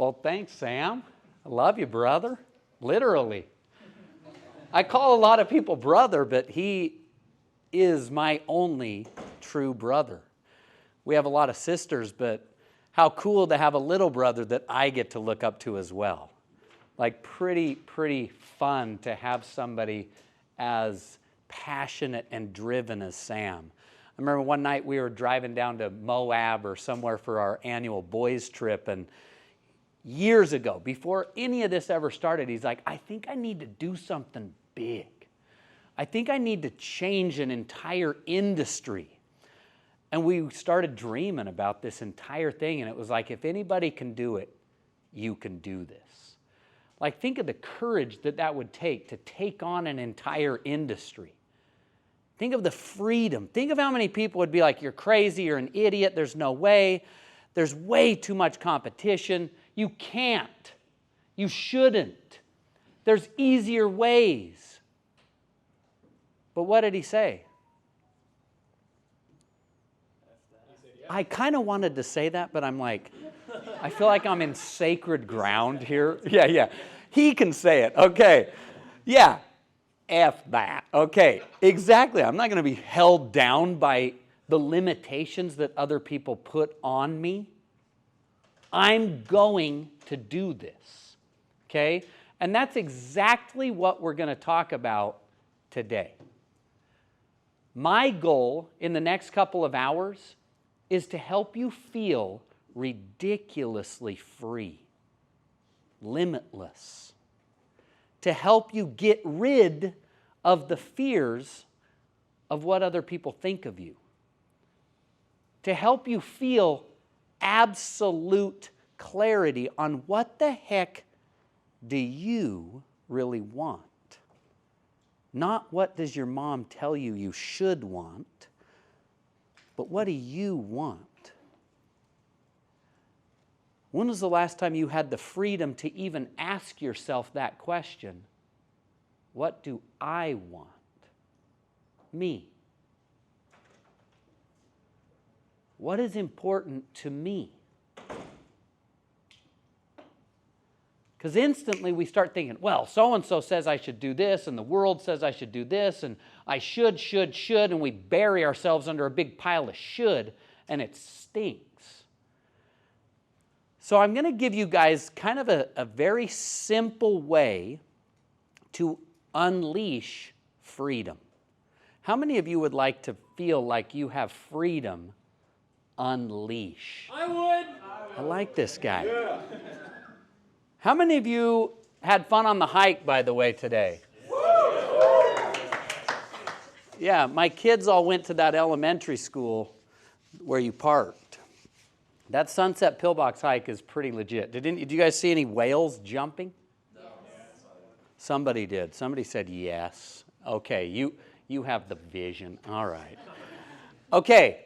Well, thanks, Sam. I love you, brother. Literally. I call a lot of people brother, but he is my only true brother. We have a lot of sisters, but how cool to have a little brother that I get to look up to as well. Like pretty fun to have somebody as passionate and driven as Sam. I remember one night we were driving down to Moab or somewhere for our annual boys trip, and years ago, before any of this ever started, he's like, I think I need to do something big. I think I need to change an entire industry. And we started dreaming about this entire thing, and it was like, if anybody can do it, you can do this. Like, think of the courage that would take to take on an entire industry. Think of the freedom. Think of how many people would be like, you're crazy, you're an idiot, there's no way. There's way too much competition. You can't. You shouldn't. There's easier ways. But what did he say? I kind of wanted to say that, but I'm like, I feel like I'm in sacred ground here. Yeah. He can say it. Okay. Yeah. F that. Okay. Exactly. I'm not going to be held down by the limitations that other people put on me. I'm going to do this. Okay? And that's exactly what we're going to talk about today. My goal in the next couple of hours is to help you feel ridiculously free, limitless, to help you get rid of the fears of what other people think of you, to help you feel absolute clarity on what the heck do you really want. Not what does your mom tell you you should want, but what do you want? When was the last time you had the freedom to even ask yourself that question? What do I want? Me. What is important to me? Because instantly we start thinking, well, so-and-so says I should do this, and the world says I should do this, and I should, and we bury ourselves under a big pile of should, and it stinks. So I'm going to give you guys kind of a very simple way to unleash freedom. How many of you would like to feel like you have freedom unleash? I would. I like this guy. Yeah. How many of you had fun on the hike, by the way, today? Yeah, my kids all went to that elementary school where you parked. That Sunset Pillbox hike is pretty legit. Did you guys see any whales jumping? No. Somebody did. Somebody said yes. Okay, you have the vision. All right. Okay,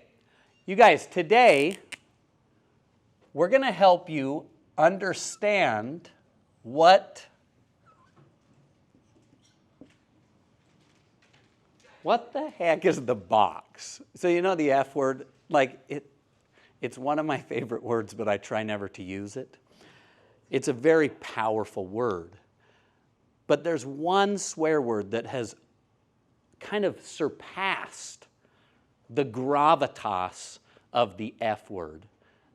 you guys, today we're going to help you understand what the heck is the box? So you know the F word, like it's one of my favorite words, but I try never to use it. It's a very powerful word. But there's one swear word that has kind of surpassed the gravitas of the F word.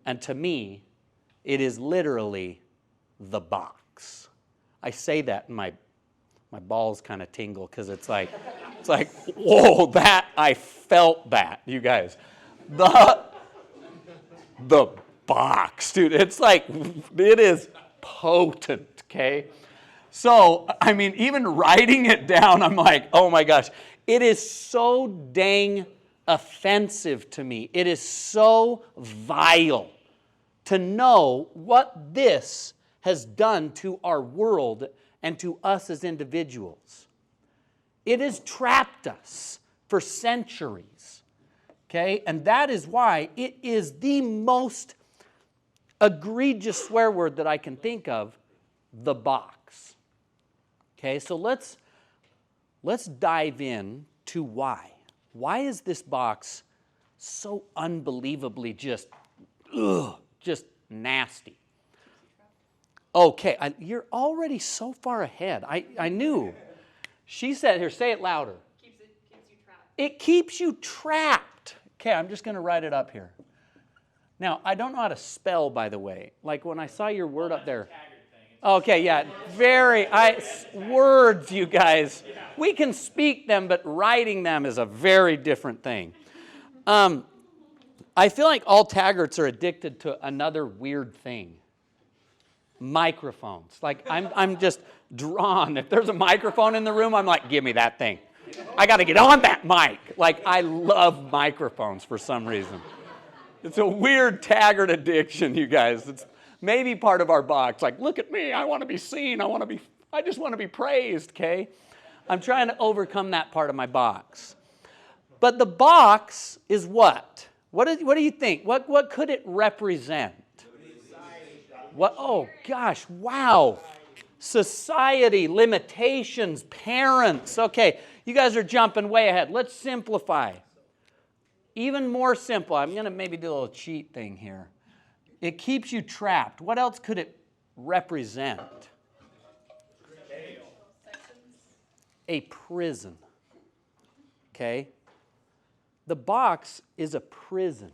And to me, it is literally the box. I say that and my balls kind of tingle because it's like, whoa, that, I felt that, you guys. The box, dude, it's like, it is potent, okay? So, I mean, even writing it down, I'm like, oh my gosh, it is so dang offensive to me. It is so vile to know what this has done to our world and to us as individuals. It has trapped us for centuries, okay? And that is why it is the most egregious swear word that I can think of, the box. Okay, so let's dive in to why. Why is this box so unbelievably just nasty? Okay, you're already so far ahead. I knew. She said, here, say it louder. Keeps you trapped. It keeps you trapped. Okay, I'm just going to write it up here. Now, I don't know how to spell, by the way. Like when I saw your word up there. Okay, yeah, words, you guys. We can speak them, but writing them is a very different thing. I feel like all taggarts are addicted to another weird thing. Microphones. Like I'm just drawn. If there's a microphone in the room, I'm like, give me that thing. I got to get on that mic. Like I love microphones for some reason. It's a weird taggart addiction, you guys. It's maybe part of our box. Like, look at me. I want to be seen. I just want to be praised, okay? I'm trying to overcome that part of my box. But the box is what? What do you think? What could it represent? What? Oh, gosh, wow. Society, limitations, parents. Okay, you guys are jumping way ahead. Let's simplify. Even more simple. I'm going to maybe do a little cheat thing here. It keeps you trapped. What else could it represent? A prison. Okay? The box is a prison.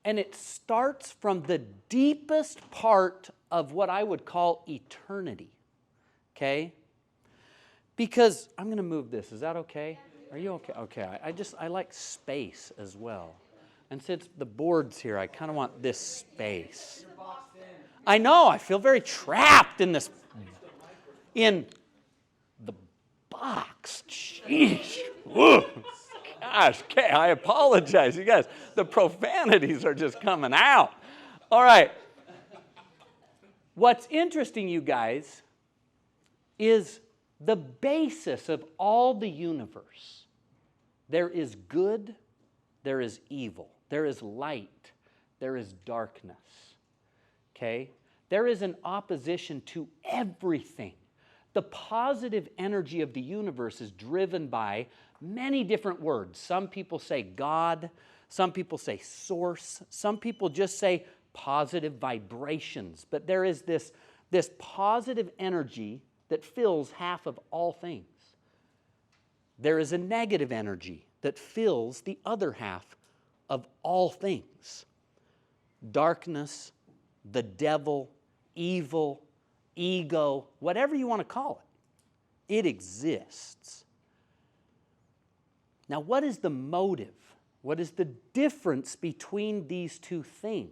And it starts from the deepest part of what I would call eternity. Okay? Because I'm going to move this. Is that okay? Are you okay? Okay. I like space as well. And since the board's here, I kind of want this space. I know. I feel very trapped in this. In the box. Jeez. Whoa. Gosh, okay, I apologize. You guys, the profanities are just coming out. All right. What's interesting, you guys, is the basis of all the universe. There is good, there is evil, there is light, there is darkness. Okay? There is an opposition to everything. The positive energy of the universe is driven by many different words. Some people say God, some people say source, some people just say positive vibrations. But there is this positive energy that fills half of all things. There is a negative energy that fills the other half of all things. Darkness, the devil, evil, ego, whatever you want to call it, it exists. Now, what is the motive? What is the difference between these two things?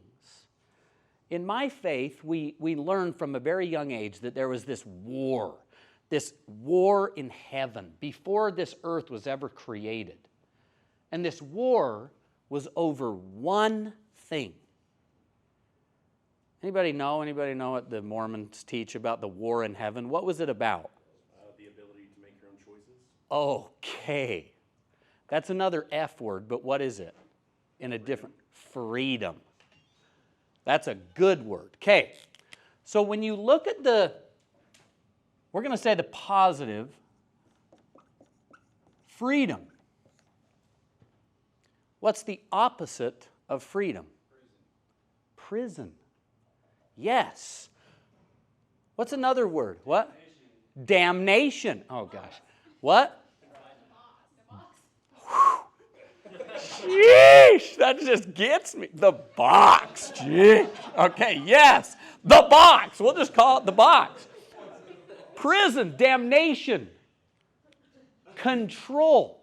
In my faith, we learned from a very young age that there was this war in heaven before this earth was ever created. And this war was over one thing. Anybody know what the Mormons teach about the war in heaven? What was it about? The ability to make your own choices. Okay. That's another F word, but what is it? In a different, freedom. That's a good word. Okay. So when you look at we're going to say the positive, freedom. What's the opposite of freedom? Prison. Yes. What's another word? What? Damnation. Oh, gosh. What? Sheesh, that just gets me. The box. Sheesh. Okay, yes. The box. We'll just call it the box. Prison, damnation, control.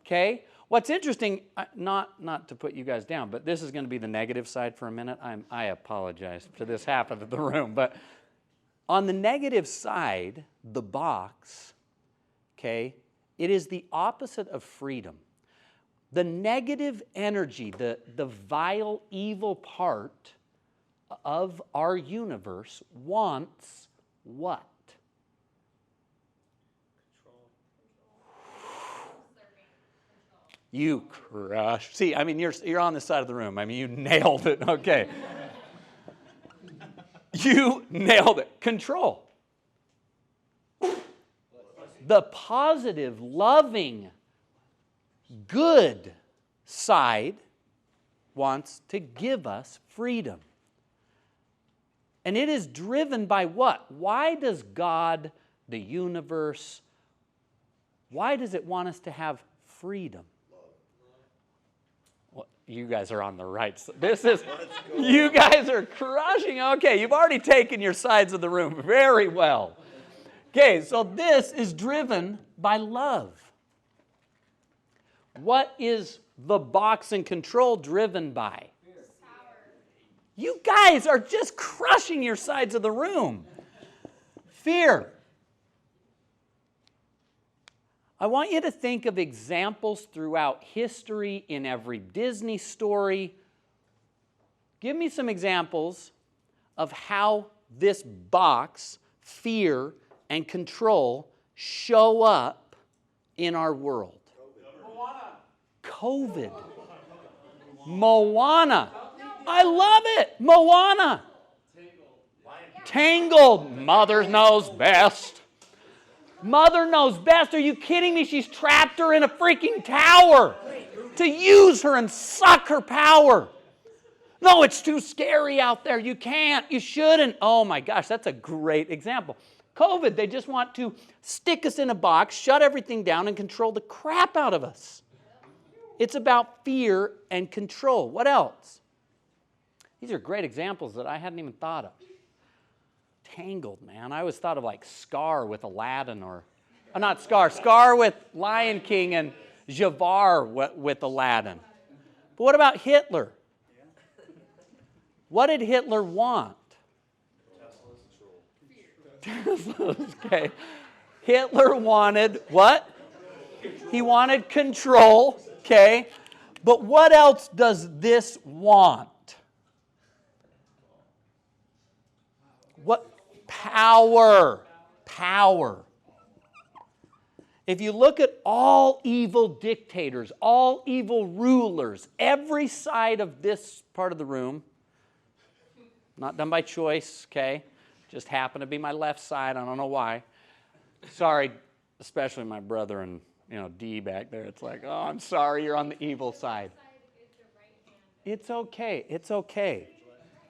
Okay? What's interesting, not to put you guys down, but this is going to be the negative side for a minute. I apologize to this half of the room, but on the negative side, the box, okay, it is the opposite of freedom. The negative energy, the vile, evil part of our universe wants what? You crush. See, I mean, you're on this side of the room. I mean, you nailed it. Okay. You nailed it. Control. The positive, loving, good side wants to give us freedom. And it is driven by what? Why does God, the universe, why does it want us to have freedom? Well, you guys are on the right side. You guys are crushing. Okay, you've already taken your sides of the room very well. Okay, so this is driven by love. What is the box and control driven by? You guys are just crushing your sides of the room. Fear. I want you to think of examples throughout history, in every Disney story. Give me some examples of how this box, fear, and control show up in our world. COVID. Moana. I love it. Moana. Tangled. Mother knows best. Mother knows best. Are you kidding me? She's trapped her in a freaking tower to use her and suck her power. No, it's too scary out there. You can't. You shouldn't. Oh my gosh, that's a great example. COVID, they just want to stick us in a box, shut everything down, and control the crap out of us. It's about fear and control. What else? These are great examples that I hadn't even thought of. Tangled, man. I always thought of like Scar with Aladdin or, not Scar, Scar with Lion King and Jafar with Aladdin. But what about Hitler? What did Hitler want? Teslas. Okay. Hitler wanted what? He wanted control. Okay. But what else does this want? What? Power. Power. If you look at all evil dictators, all evil rulers, every side of this part of the room, not done by choice, okay? Just happened to be my left side. I don't know why. Sorry, especially my brother and, D back there. It's like, oh, I'm sorry, you're on the evil side. It's okay. It's okay.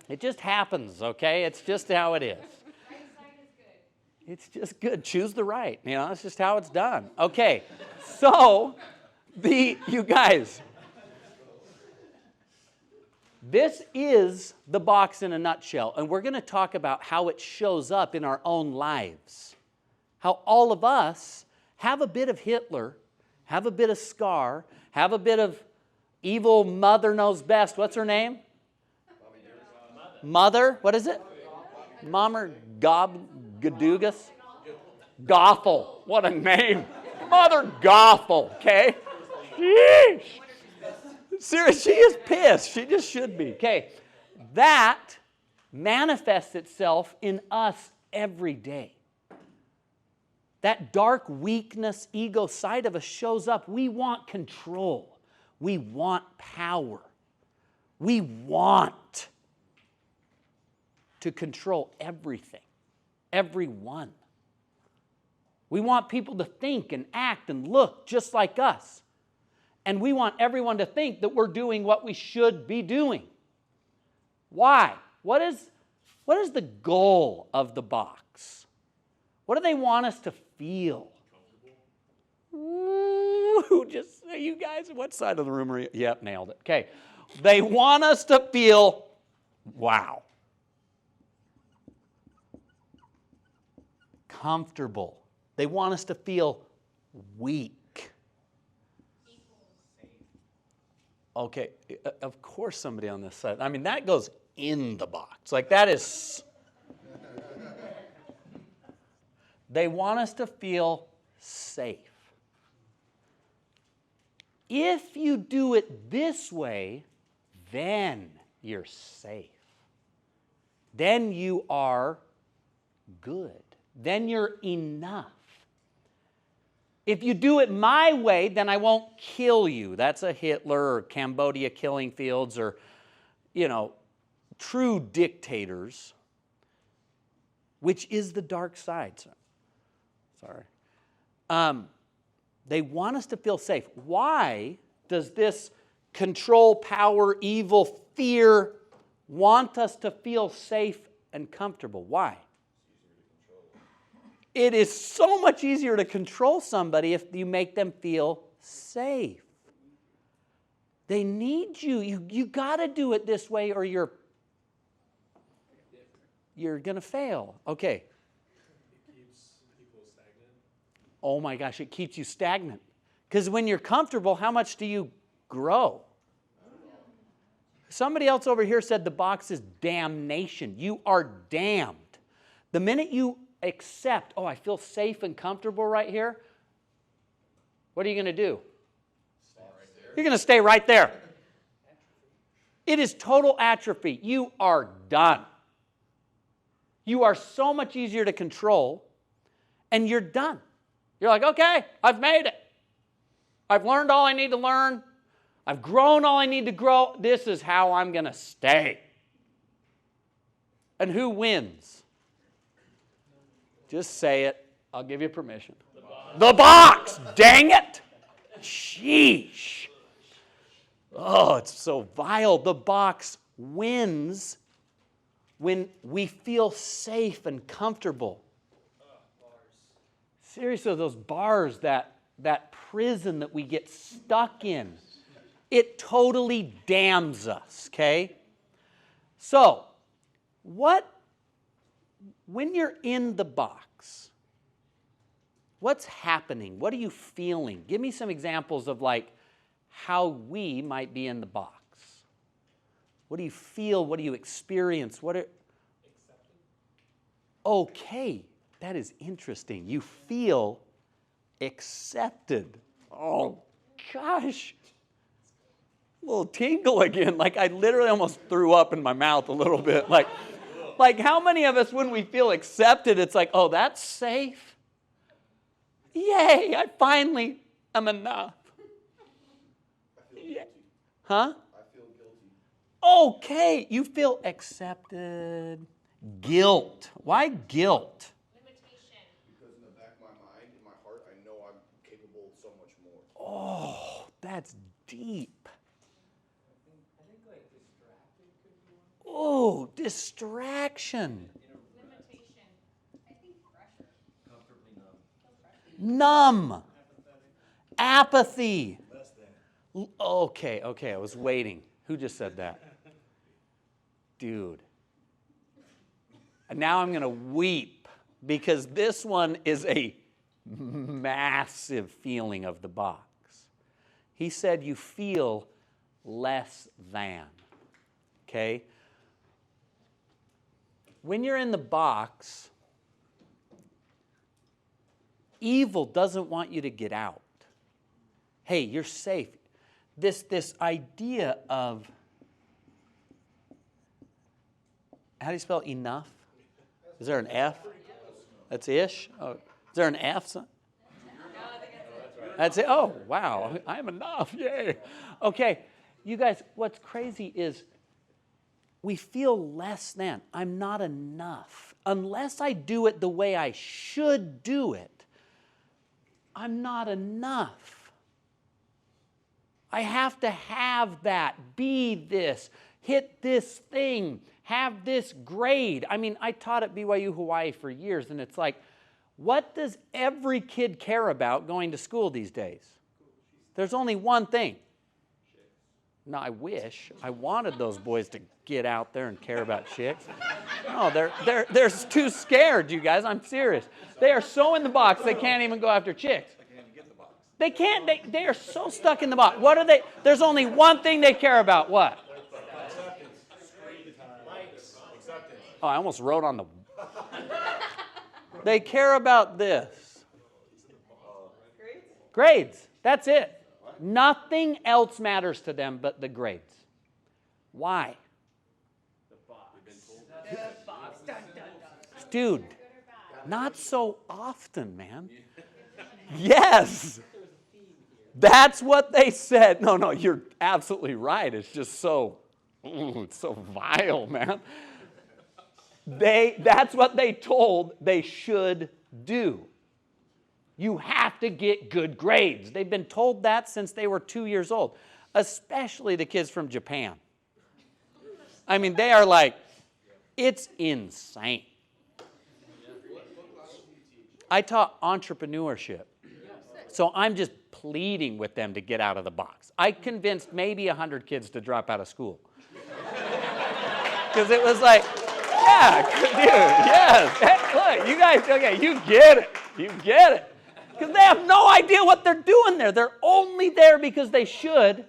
It just happens, okay? It's just how it is. It's just good. Choose the right. That's just how it's done. Okay. So, you guys, this is the box in a nutshell, and we're going to talk about how it shows up in our own lives. How all of us have a bit of Hitler, have a bit of Scar, have a bit of evil mother knows best. What's her name? Mother? What is it? Mama Gadugas? Gothel. What a name. Mother Gothel, okay? Sheesh. Seriously, she is pissed. She just should be. Okay, that manifests itself in us every day. That dark weakness, ego side of us shows up. We want control. We want power. We want to control everything, everyone. We want people to think and act and look just like us. And we want everyone to think that we're doing what we should be doing. Why? What is the goal of the box? What do they want us to feel? Ooh, you guys, what side of the room are you? Yep, nailed it. Okay. They want us to feel, wow. Comfortable. They want us to feel weak. Okay, of course somebody on this side. I mean, that goes in the box. Like that is... They want us to feel safe. If you do it this way, then you're safe. Then you are good. Then you're enough. If you do it my way, then I won't kill you. That's a Hitler or Cambodia killing fields or, true dictators, which is the dark side. Sorry. They want us to feel safe. Why does this control, power, evil, fear want us to feel safe and comfortable. Why? It is so much easier to control somebody if you make them feel safe. They need you. You got to do it this way or you're going to fail. Okay. It keeps people stagnant. Oh my gosh, it keeps you stagnant. Because when you're comfortable, how much do you grow? Somebody else over here said the box is damnation. You are damned. The minute you accept, oh, I feel safe and comfortable right here, what are you going to do? You're going to stay right there. It is total atrophy. You are done. You are so much easier to control, and you're done. You're like, okay, I've made it. I've learned all I need to learn. I've grown all I need to grow. This is how I'm going to stay. And who wins? Just say it. I'll give you permission. The box. Dang it. Sheesh. Oh, it's so vile. The box wins when we feel safe and comfortable. Seriously, those bars, that prison that we get stuck in, it totally damns us, okay? So, when you're in the box, what's happening? What are you feeling? Give me some examples of like how we might be in the box. What do you feel? What do you experience? Okay, that is interesting. You feel accepted. Oh, gosh. A little tingle again. Like I literally almost threw up in my mouth a little bit. Like how many of us, when we feel accepted, it's like, oh, that's safe? Yay, I finally am enough. Yeah. Huh? I feel guilty. Okay, you feel accepted. Guilt. Why guilt? Limitation. Because in the back of my mind, in my heart, I know I'm capable of so much more. Oh, that's deep. I think like distracted could be one. Oh, distraction. Limitation. I think pressure. Comfortably numb. Numb. Apathy. Less than. Okay, I was waiting. Who just said that? Dude. And now I'm going to weep because this one is a massive feeling of the box. He said you feel less than. Okay? When you're in the box, evil doesn't want you to get out. Hey, you're safe. This idea of, how do you spell enough? Is there an F? That's ish? Oh, is there an F? That's it. Oh, wow. I'm enough. Yay. Okay. You guys, what's crazy is we feel less than. I'm not enough. Unless I do it the way I should do it, I'm not enough. I have to have that, be this, hit this thing, have this grade. I mean, I taught at BYU Hawaii for years, and it's like, what does every kid care about going to school these days? There's only one thing. No, I wish. I wanted those boys to get out there and care about chicks. No, they're too scared, you guys. I'm serious. They are so in the box, they can't even go after chicks. They can't. They are so stuck in the box. What are they? There's only one thing they care about. What? Oh, I almost wrote on the... They care about this. Grades. That's it. Nothing else matters to them but the grades. Why? Dude, not so often, man. Yes. That's what they said. No, you're absolutely right. It's just so, it's so vile, man. That's what they told they should do. You have to get good grades. They've been told that since they were 2 years old, especially the kids from Japan. I mean, they are like, It's insane. I taught entrepreneurship. So I'm just pleading with them to get out of the box. I convinced maybe 100 kids to drop out of school. Because it was like, yeah, dude, yes. Hey, look, you guys, okay, you get it. You get it. Because they have no idea what they're doing there. They're only there because they should.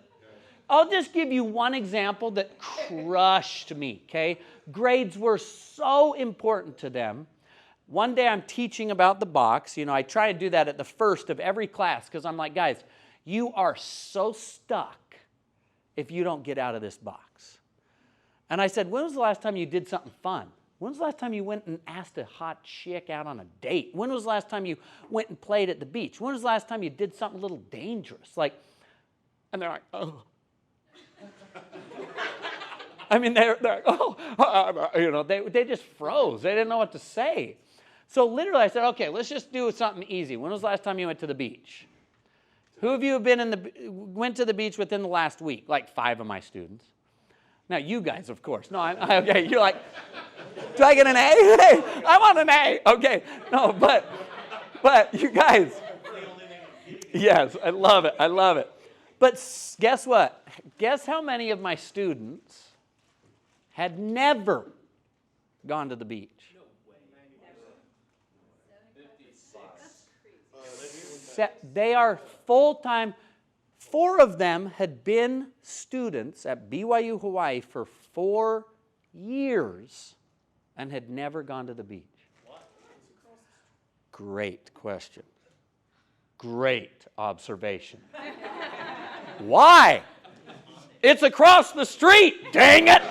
I'll just give you one example that crushed me, okay? Grades were so important to them. One day I'm teaching about the box. You know, I try to do that at the first of every class because I'm like, guys, you are so stuck if you don't get out of this box. And I said, when was the last time you did something fun? When was the last time you went and asked a hot chick out on a date? When was the last time you went and played at the beach? When was the last time you did something a little dangerous? And they're like, oh. I mean, they're like, oh, you know, they just froze. They didn't know what to say. So literally I said, okay, let's just do something easy. When was the last time you went to the beach? Who of you have went to the beach within the last week? Like 5 of my students. Now, you guys, of course. No, okay, you're like, do I get an A? Hey, I want an A. Okay, no, but you guys, yes, I love it. I love it. But guess what? Guess how many of my students had never gone to the beach? They are full-time. 4 of them had been students at BYU Hawaii for 4 years and had never gone to the beach. Great question. Great observation. Why? It's across the street, dang it!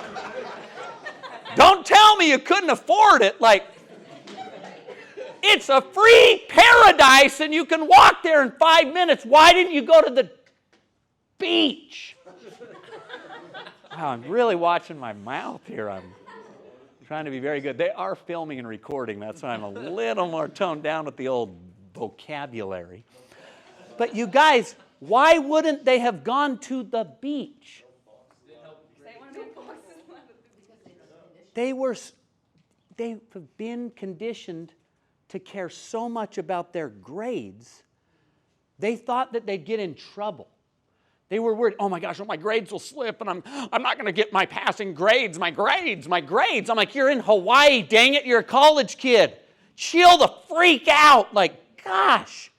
Don't tell me you couldn't afford it. Like, it's a free paradise and you can walk there in 5 minutes. Why didn't you go to the beach? Wow, I'm really watching my mouth here. I'm trying to be very good. They are filming and recording. That's why I'm a little more toned down with the old vocabulary. But you guys, why wouldn't they have gone to the beach? They've been conditioned to care so much about their grades, they thought that they'd get in trouble. They were worried, oh my gosh, my grades will slip and I'm not going to get my passing grades, my grades. I'm like, you're in Hawaii, dang it, you're a college kid. Chill the freak out. Like, gosh,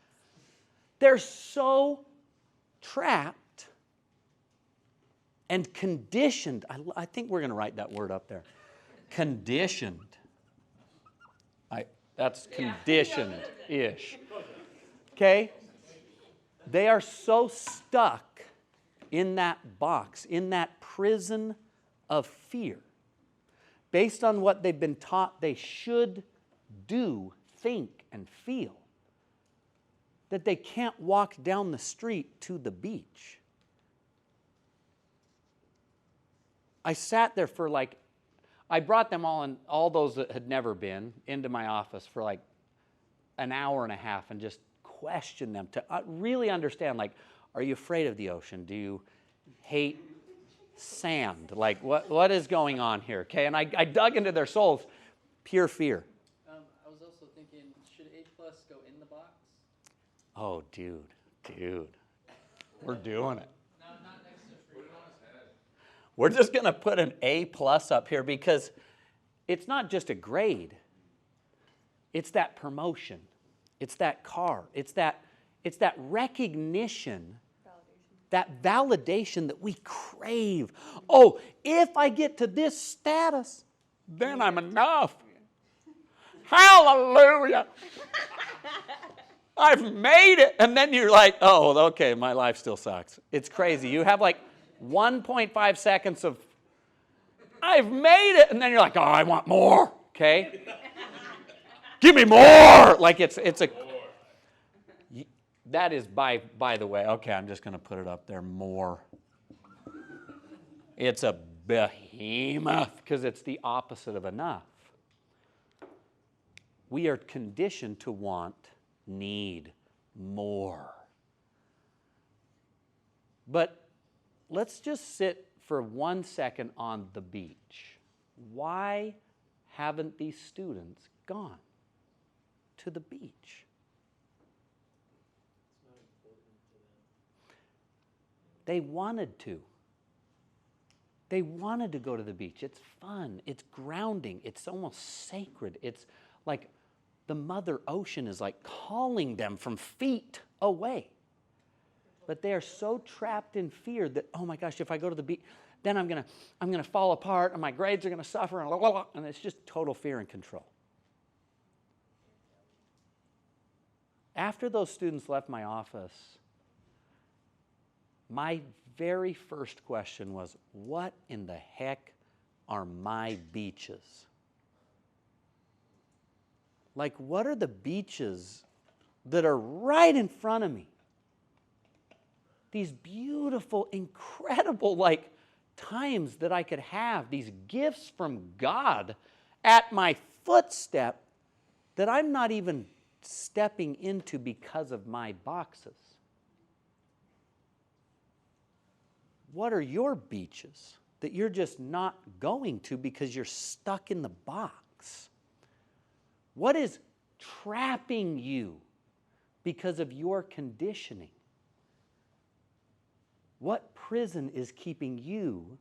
they're so trapped and conditioned. I think we're going to write that word up there. Conditioned. That's conditioned-ish. Okay? They are so stuck in that box, in that prison of fear, based on what they've been taught they should do, think, and feel, that they can't walk down the street to the beach. I sat there for I brought them all those that had never been, into my office for like an hour and a half and just questioned them to really understand, are you afraid of the ocean? Do you hate sand? Like, what is going on here? Okay, and I dug into their souls, pure fear. I was also thinking, should A+ go in the box? Oh, dude, we're doing it. Not next to free. We're just going to put an A+ up here because it's not just a grade. It's that promotion. It's that car. It's that recognition, that validation that we crave. Oh, if I get to this status, then I'm enough. Hallelujah. I've made it. And then you're like, oh, okay, my life still sucks. It's crazy. You have 1.5 seconds of, I've made it. And then you're like, oh, I want more. Okay? Give me more. That is, by the way, okay, I'm just going to put it up there, more. It's a behemoth because it's the opposite of enough. We are conditioned to want, need more. But let's just sit for 1 second on the beach. Why haven't these students gone to the beach? It's not important to them. They wanted to. They wanted to go to the beach. It's fun. It's grounding. It's almost sacred. It's like the Mother Ocean is like calling them from feet away. But they are so trapped in fear that, oh my gosh, if I go to the beach, then I'm gonna fall apart and my grades are gonna suffer, and blah, blah, blah, and it's just total fear and control. After those students left my office, my very first question was, what in the heck are my beaches? Like, what are the beaches that are right in front of me? These beautiful, incredible, like, times that I could have, these gifts from God at my footstep that I'm not even stepping into because of my boxes. What are your beaches that you're just not going to because you're stuck in the box? What is trapping you because of your conditioning? What prison is keeping you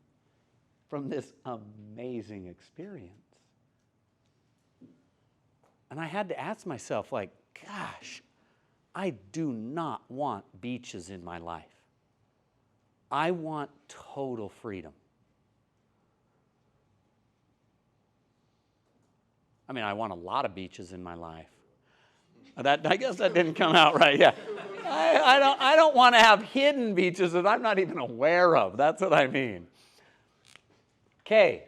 from this amazing experience? And I had to ask myself, like, gosh, I do not want beaches in my life. I want total freedom. I mean, I want a lot of beaches in my life. I guess that didn't come out right. Yeah, I don't want to have hidden beaches that I'm not even aware of. That's what I mean. Okay,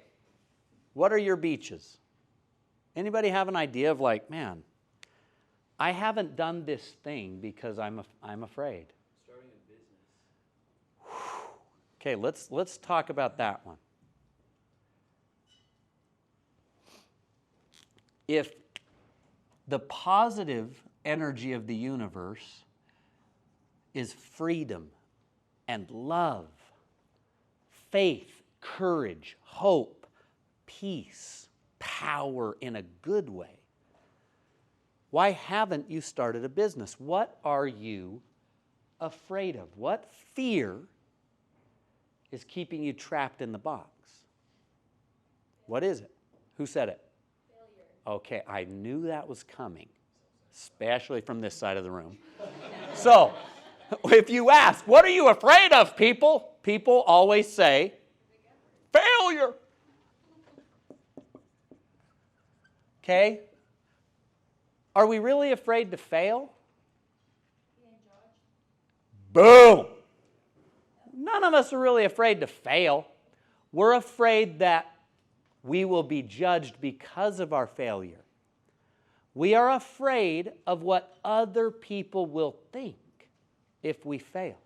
what are your beaches? Anybody have an idea of, like, man, I haven't done this thing because I'm afraid. Starting a business. Okay, let's talk about that one. If the positive energy of the universe is freedom and love, faith, courage, hope, peace, power in a good way, why haven't you started a business? What are you afraid of? What fear is keeping you trapped in the box? What is it? Who said it? Failure. Okay, I knew that was coming, especially from this side of the room. So, if you ask, what are you afraid of, people? People always say, failure. Okay? Are we really afraid to fail? Being judged. Boom! None of us are really afraid to fail. We're afraid that we will be judged because of our failure. We are afraid of what other people will think if we fail.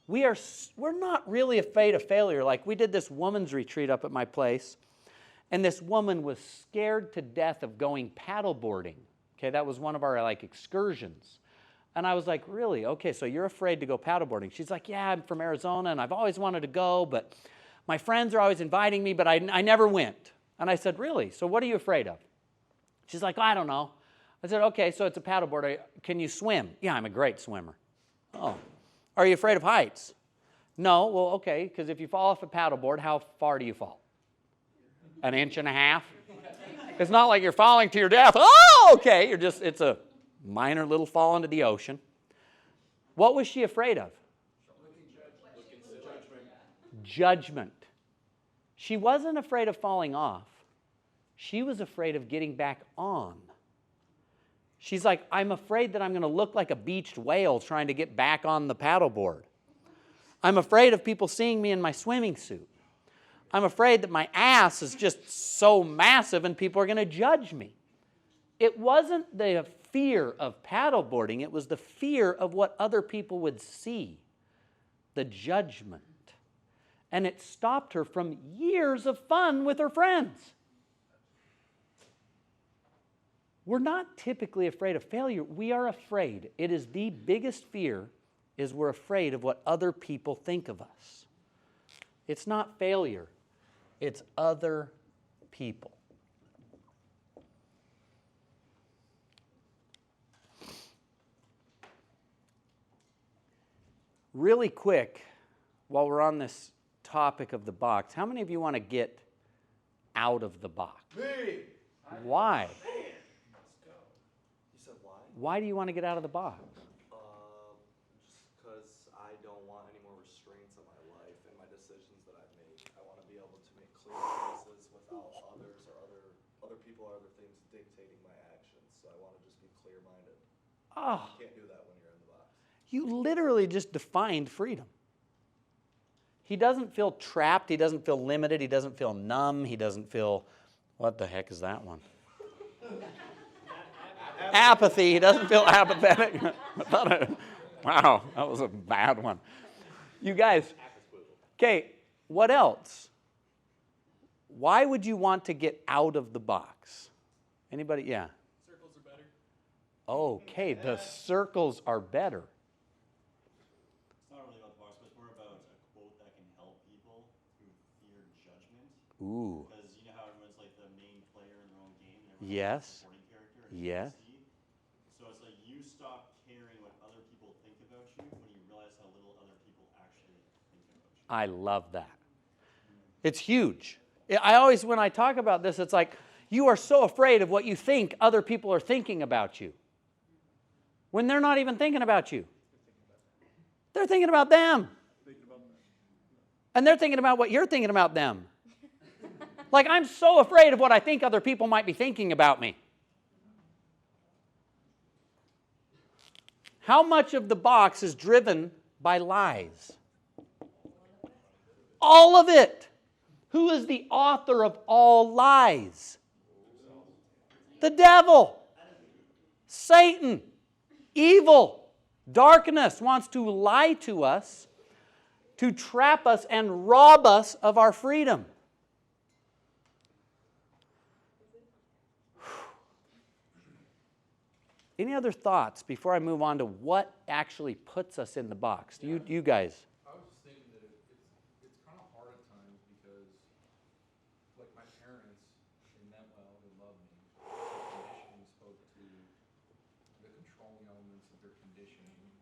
We're not really afraid of failure. Like, we did this woman's retreat up at my place, and this woman was scared to death of going paddleboarding. Okay, that was one of our, like, excursions. And I was like, really? Okay, so you're afraid to go paddleboarding. She's like, yeah, I'm from Arizona, and I've always wanted to go, but my friends are always inviting me, but I never went. And I said, really? So what are you afraid of? She's like, I don't know. I said, okay, so it's a paddleboard. Can you swim? Yeah, I'm a great swimmer. Oh. Are you afraid of heights? No. Well, okay, because if you fall off a paddleboard, how far do you fall? An inch and a half? It's not like you're falling to your death. Oh, okay. It's a minor little fall into the ocean. What was she afraid of? Judgment. She wasn't afraid of falling off. She was afraid of getting back on. She's like, I'm afraid that I'm going to look like a beached whale trying to get back on the paddleboard. I'm afraid of people seeing me in my swimming suit. I'm afraid that my ass is just so massive and people are going to judge me. It wasn't the fear of paddleboarding. It was the fear of what other people would see, the judgment. And it stopped her from years of fun with her friends. We're not typically afraid of failure. We are afraid. It is the biggest fear, is we're afraid of what other people think of us. It's not failure. It's other people. Really quick, while we're on this topic of the box, how many of you want to get out of the box? Me! Why? Let's go. You said why? Why do you want to get out of the box? Just because I don't want any more restraints on my life and my decisions that I make. I want to be able to make clear choices without others or other people or other things dictating my actions. So I want to just be clear-minded. Oh, You can't do that when you're in the box. you literally just defined freedom. He doesn't feel trapped. He doesn't feel limited. He doesn't feel numb. He doesn't feel, what the heck is that one? Apathy. He doesn't feel apathetic. Wow, that was a bad one. You guys, okay, what else? Why would you want to get out of the box? Anybody? Yeah. Circles are better. Okay, the circles are better. It's not really about the box, but it's more about a quote that can help people who fear judgment. Ooh. Because you know how everyone's like the main player in their own game, and everyone's Yes. a supporting character. Or Yes. NPC. So it's like you stop caring what other people think about you when you realize how little other people actually think about you. I love that. It's huge. I always, when I talk about this, it's like you are so afraid of what you think other people are thinking about you when they're not even thinking about you. They're thinking about them. And they're thinking about what you're thinking about them. Like, I'm so afraid of what I think other people might be thinking about me. How much of the box is driven by lies? All of it. Who is the author of all lies? The devil. Satan. Evil. Darkness wants to lie to us, to trap us and rob us of our freedom. Any other thoughts before I move on to what actually puts us in the box? You guys. I was just thinking that it's kind of hard at times because, like, my parents, they meant well, they loved me. Their conditioning spoke to the controlling elements of their conditioning.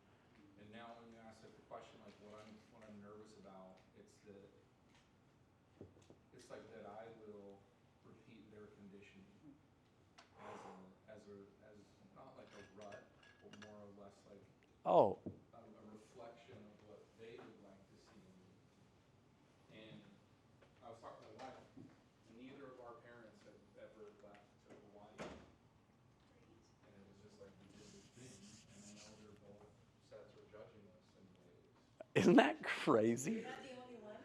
And now when you ask like the question, like what I'm nervous about, it's like that I will repeat their conditioning as not like a rut, but more or less like Oh, a reflection of what they would like to see in me. And I was talking to my wife, neither of our parents have ever left to Hawaii. And it was just like we did this thing, and I know they're both sets are judging us in ways. isn't that crazy? You're not the only one.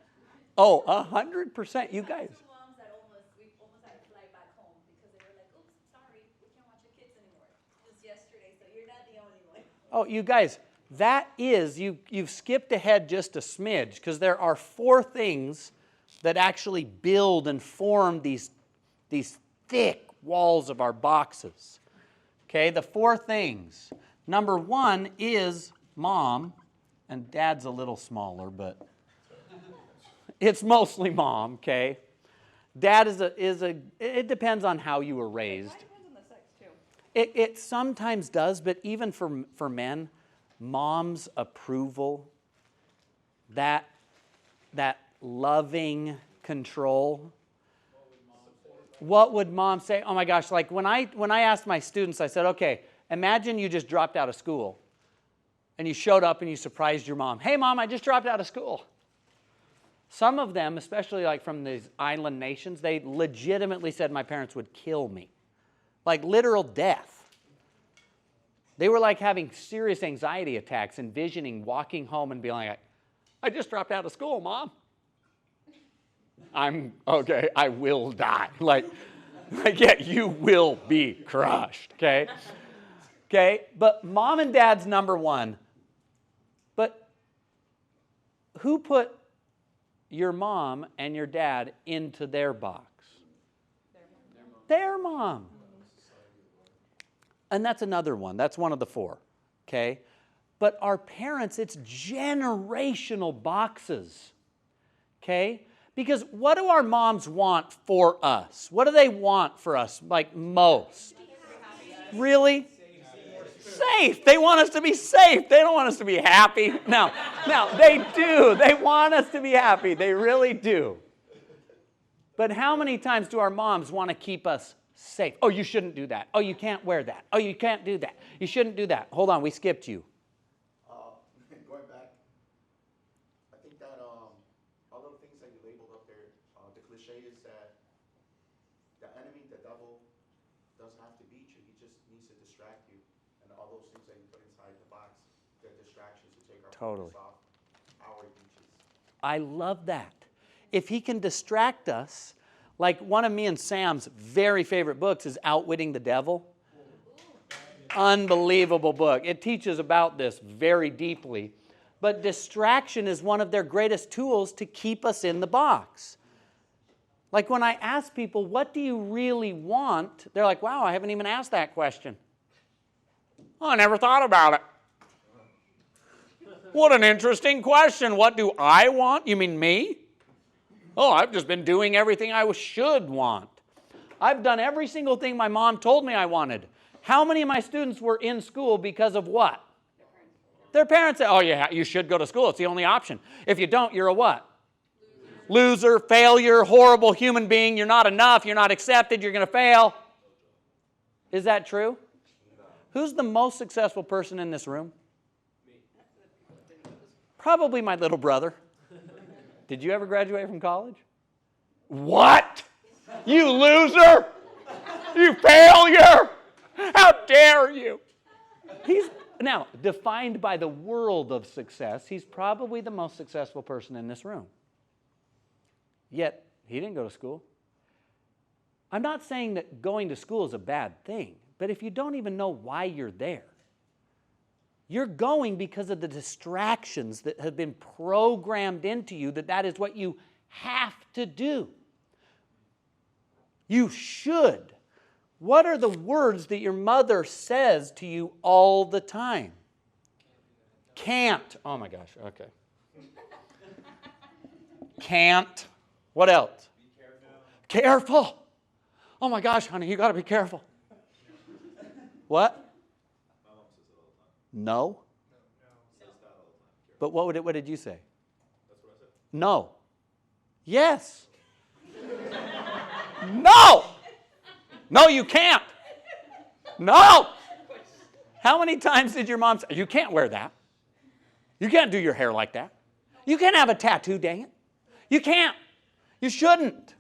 Oh, 100%. You guys. Two moms that we almost had to fly back home because they were like, oops, sorry, we can't watch your kids anymore. Just yesterday, so you're not the only one. Oh, you guys, that is, you've skipped ahead just a smidge because there are 4 things that actually build and form these thick walls of our boxes. Okay, the 4 things. Number 1 is mom, and dad's a little smaller, but it's mostly mom, okay? Dad it depends on how you were raised. Mine depends on the sex, too. It sometimes does, but even for men, mom's approval, that loving control. What would mom say? Oh my gosh, like when I asked my students, I said, okay, imagine you just dropped out of school and you showed up and you surprised your mom. Hey mom, I just dropped out of school. Some of them, especially like from these island nations, they legitimately said my parents would kill me. Like literal death. They were like having serious anxiety attacks, envisioning walking home and being like, I just dropped out of school, mom. I'm okay, I will die. Like yeah, you will be crushed, okay? Okay, but mom and dad's number 1. But who put your mom and your dad into their box? Their mom. And that's another one. That's one of the 4, okay? But our parents, it's generational boxes, okay? Because what do our moms want for us? What do they want for us, like most? Really? Safe. They want us to be safe. They don't want us to be happy. Now, they do. They want us to be happy. They really do. But how many times do our moms want to keep us safe? Oh, you shouldn't do that. Oh, you can't wear that. Oh, you can't do that. You shouldn't do that. Hold on, we skipped you. Going back, I think that all the things that you labeled up there, the cliche is that the enemy, the devil, doesn't have to beat you. He just needs to distract you. And all those things that you put inside the box, they're distractions to take our Totally. focus off our beaches. I love that. If he can distract us, like one of me and Sam's very favorite books is Outwitting the Devil. Unbelievable book. It teaches about this very deeply. But distraction is one of their greatest tools to keep us in the box. Like when I ask people, what do you really want? They're like, wow, I haven't even asked that question. Oh, I never thought about it. What an interesting question. What do I want? You mean me? Oh, I've just been doing everything I should want. I've done every single thing my mom told me I wanted. How many of my students were in school because of what? Their parents said, oh, yeah, you should go to school. It's the only option. If you don't, you're a what? Loser, failure, horrible human being. You're not enough. You're not accepted. You're going to fail. Is that true? Who's the most successful person in this room? Probably my little brother. Did you ever graduate from college? What? You loser? You failure? How dare you? He's now defined by the world of success. He's probably the most successful person in this room. Yet, he didn't go to school. I'm not saying that going to school is a bad thing, but if you don't even know why you're there, you're going because of the distractions that have been programmed into you that is what you have to do. You should. What are the words that your mother says to you all the time? Can't. Oh my gosh, okay. Can't. What else? Be careful. Careful. Oh my gosh, honey, you got to be careful. What? No. But what did you say? That's what I said. No. Yes. No. No, you can't. No. How many times did your mom say, you can't wear that? You can't do your hair like that. You can't have a tattoo, dang it. You can't. You shouldn't.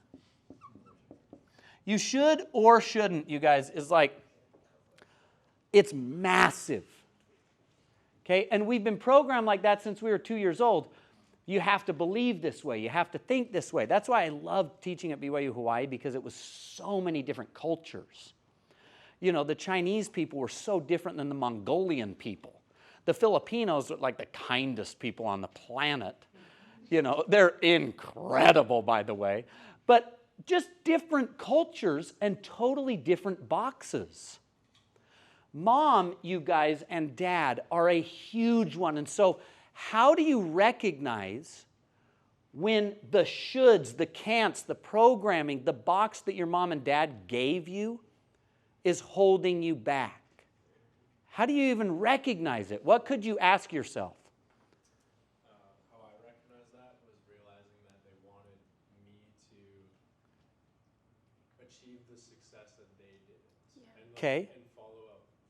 You should or shouldn't, you guys, is like, it's massive. Okay, and we've been programmed like that since we were 2 years old. You have to believe this way. You have to think this way. That's why I loved teaching at BYU Hawaii, because it was so many different cultures. You know, the Chinese people were so different than the Mongolian people. The Filipinos are like the kindest people on the planet. You know, they're incredible, by the way. But just different cultures and totally different boxes. Mom, you guys, and dad are a huge one. And so how do you recognize when the shoulds, the can'ts, the programming, the box that your mom and dad gave you is holding you back? How do you even recognize it? What could you ask yourself? How I recognized that was realizing that they wanted me to achieve the success that they didn't. And Okay. And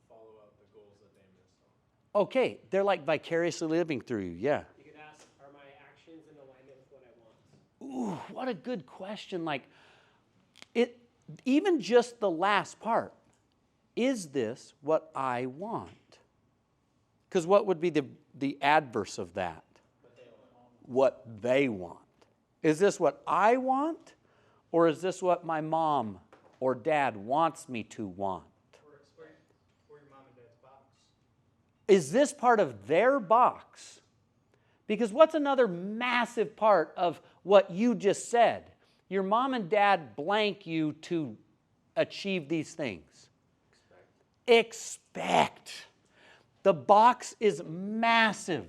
follow up the goals that they missed on. Okay, they're like vicariously living through you, yeah. You could ask, are my actions in alignment with what I want? Ooh, what a good question. Like, even just the last part, is this what I want? Because what would be the adverse of that? What they want. Is this what I want? Or is this what my mom or dad wants me to want? Or your mom and dad's box. Is this part of their box? Because what's another massive part of what you just said? Your mom and dad blank you to achieve these things. Expect. The box is massive.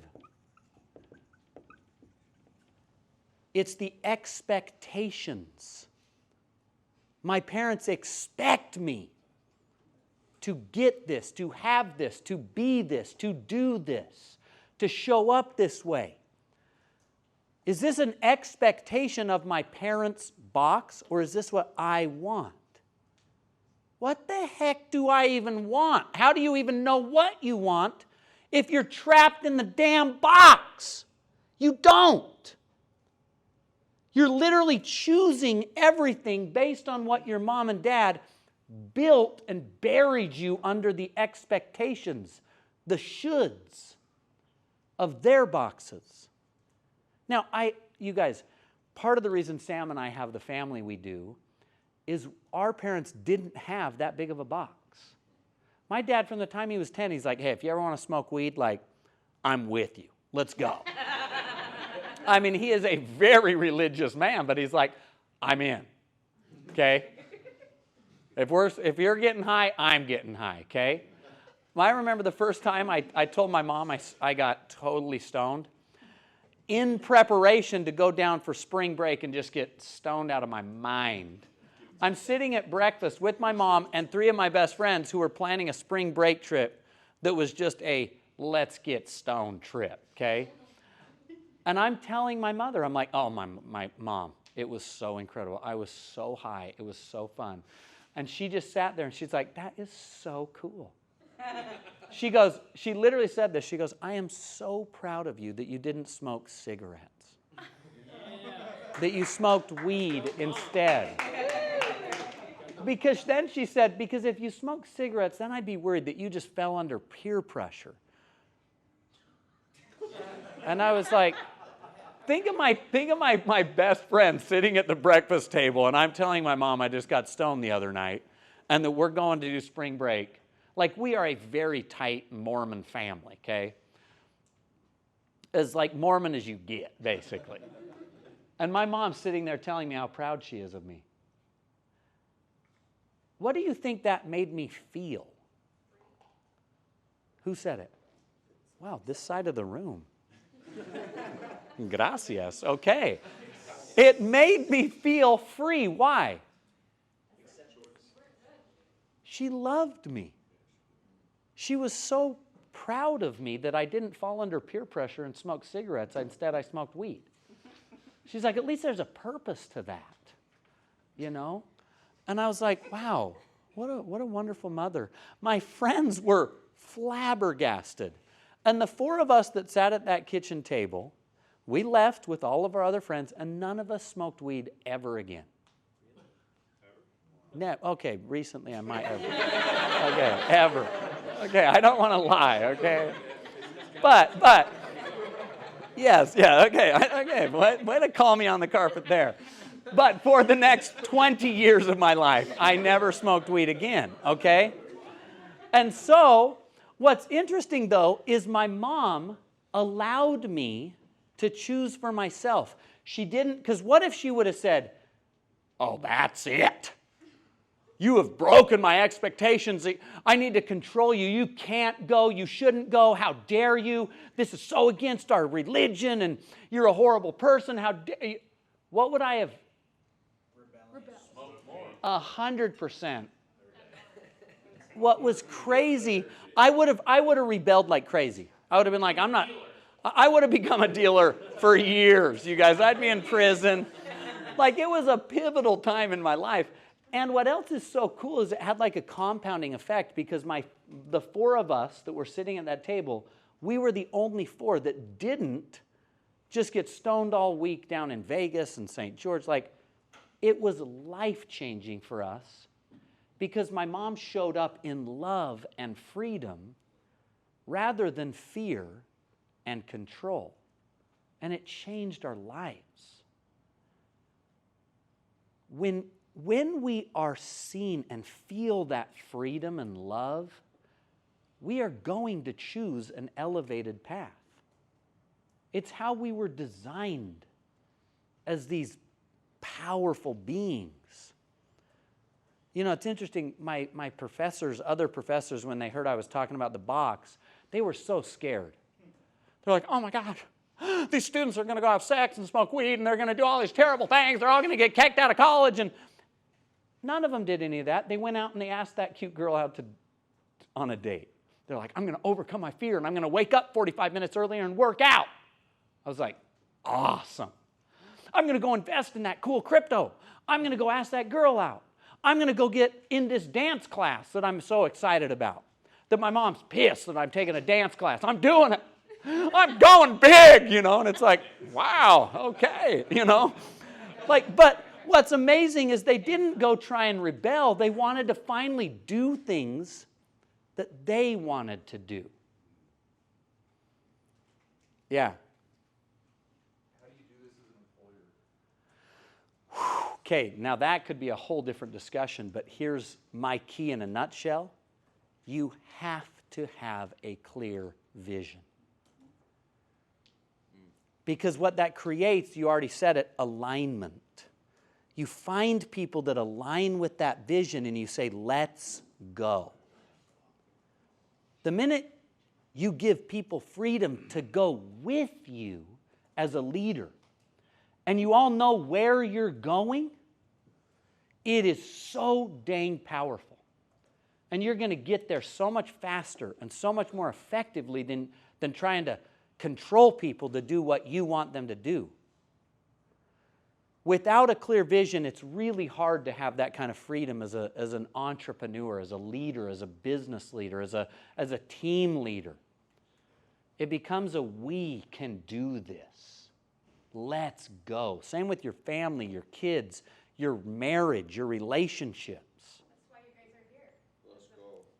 It's the expectations. My parents expect me to get this, to have this, to be this, to do this, to show up this way? Is this an expectation of my parents' box, or is this what I want? What the heck do I even want? How do you even know what you want if you're trapped in the damn box? You don't. You're literally choosing everything based on what your mom and dad built and buried you under the expectations, the shoulds of their boxes. Now, you guys, part of the reason Sam and I have the family we do is our parents didn't have that big of a box. My dad, from the time he was 10, he's like, hey, if you ever want to smoke weed, like, I'm with you. Let's go. I mean, he is a very religious man, but he's like, I'm in, okay? If you're getting high, I'm getting high, okay? I remember the first time I told my mom I got totally stoned in preparation to go down for spring break and just get stoned out of my mind. I'm sitting at breakfast with my mom and 3 of my best friends who were planning a spring break trip that was just a let's get stoned trip, okay? And I'm telling my mother, I'm like, oh, my mom, it was so incredible. I was so high. It was so fun. And she just sat there and she's like, that is so cool. She literally said this. She goes, I am so proud of you that you didn't smoke cigarettes. That you smoked weed instead. Because then she said, because if you smoked cigarettes, then I'd be worried that you just fell under peer pressure. And I was like, think of my best friend sitting at the breakfast table, and I'm telling my mom I just got stoned the other night, and that we're going to do spring break. Like, we are a very tight Mormon family, okay? As like Mormon as you get, basically. And my mom's sitting there telling me how proud she is of me. What do you think that made me feel? Who said it? Wow, this side of the room. Gracias. Okay. It made me feel free. Why? She loved me. She was so proud of me that I didn't fall under peer pressure and smoke cigarettes. Instead, I smoked weed. She's like, at least there's a purpose to that, you know? And I was like, wow, what a wonderful mother. My friends were flabbergasted. And the 4 of us that sat at that kitchen table, we left with all of our other friends, and none of us smoked weed ever again. Okay, recently I might have. Okay, ever. Okay, I don't want to lie, okay? But, yes, yeah, okay, way to call me on the carpet there. But for the next 20 years of my life, I never smoked weed again, okay? And so, what's interesting, though, is my mom allowed me to choose for myself. She didn't, because what if she would have said, oh, that's it. You have broken my expectations. I need to control you. You can't go. You shouldn't go. How dare you? This is so against our religion, and you're a horrible person. How dare you? What would I have? 100%. What was crazy, I would have rebelled like crazy. I would have been like, I would have become a dealer for years, you guys. I'd be in prison. Like, it was a pivotal time in my life. And what else is so cool is it had like a compounding effect, because the 4 of us that were sitting at that table, we were the only 4 that didn't just get stoned all week down in Vegas and St. George. Like, it was life-changing for us because my mom showed up in love and freedom rather than fear and control. And it changed our lives. When we are seen and feel that freedom and love, we are going to choose an elevated path. It's how we were designed as these powerful beings. You know, it's interesting, my professors, other professors, when they heard I was talking about the box, they were so scared. They're like, oh my God, these students are going to go have sex and smoke weed, and they're going to do all these terrible things. They're all going to get kicked out of college. And none of them did any of that. They went out and they asked that cute girl out to on a date. They're like, I'm going to overcome my fear and I'm going to wake up 45 minutes earlier and work out. I was like, awesome. I'm going to go invest in that cool crypto. I'm going to go ask that girl out. I'm going to go get in this dance class that I'm so excited about. That my mom's pissed that I'm taking a dance class. I'm doing it. I'm going big, and it's like, wow, okay, Like, but what's amazing is they didn't go try and rebel. They wanted to finally do things that they wanted to do. Yeah. How do you do this as an employer? Okay, now that could be a whole different discussion, but here's my key in a nutshell. You have to have a clear vision. Because what that creates, you already said it, alignment. You find people that align with that vision and you say, let's go. The minute you give people freedom to go with you as a leader, and you all know where you're going, it is so dang powerful. And you're going to get there so much faster and so much more effectively than trying to control people to do what you want them to do. Without a clear vision, it's really hard to have that kind of freedom as an entrepreneur, as a leader, as a business leader, as a team leader. It becomes a we can do this. Let's go. Same with your family, your kids, your marriage, your relationships. That's why you guys are here.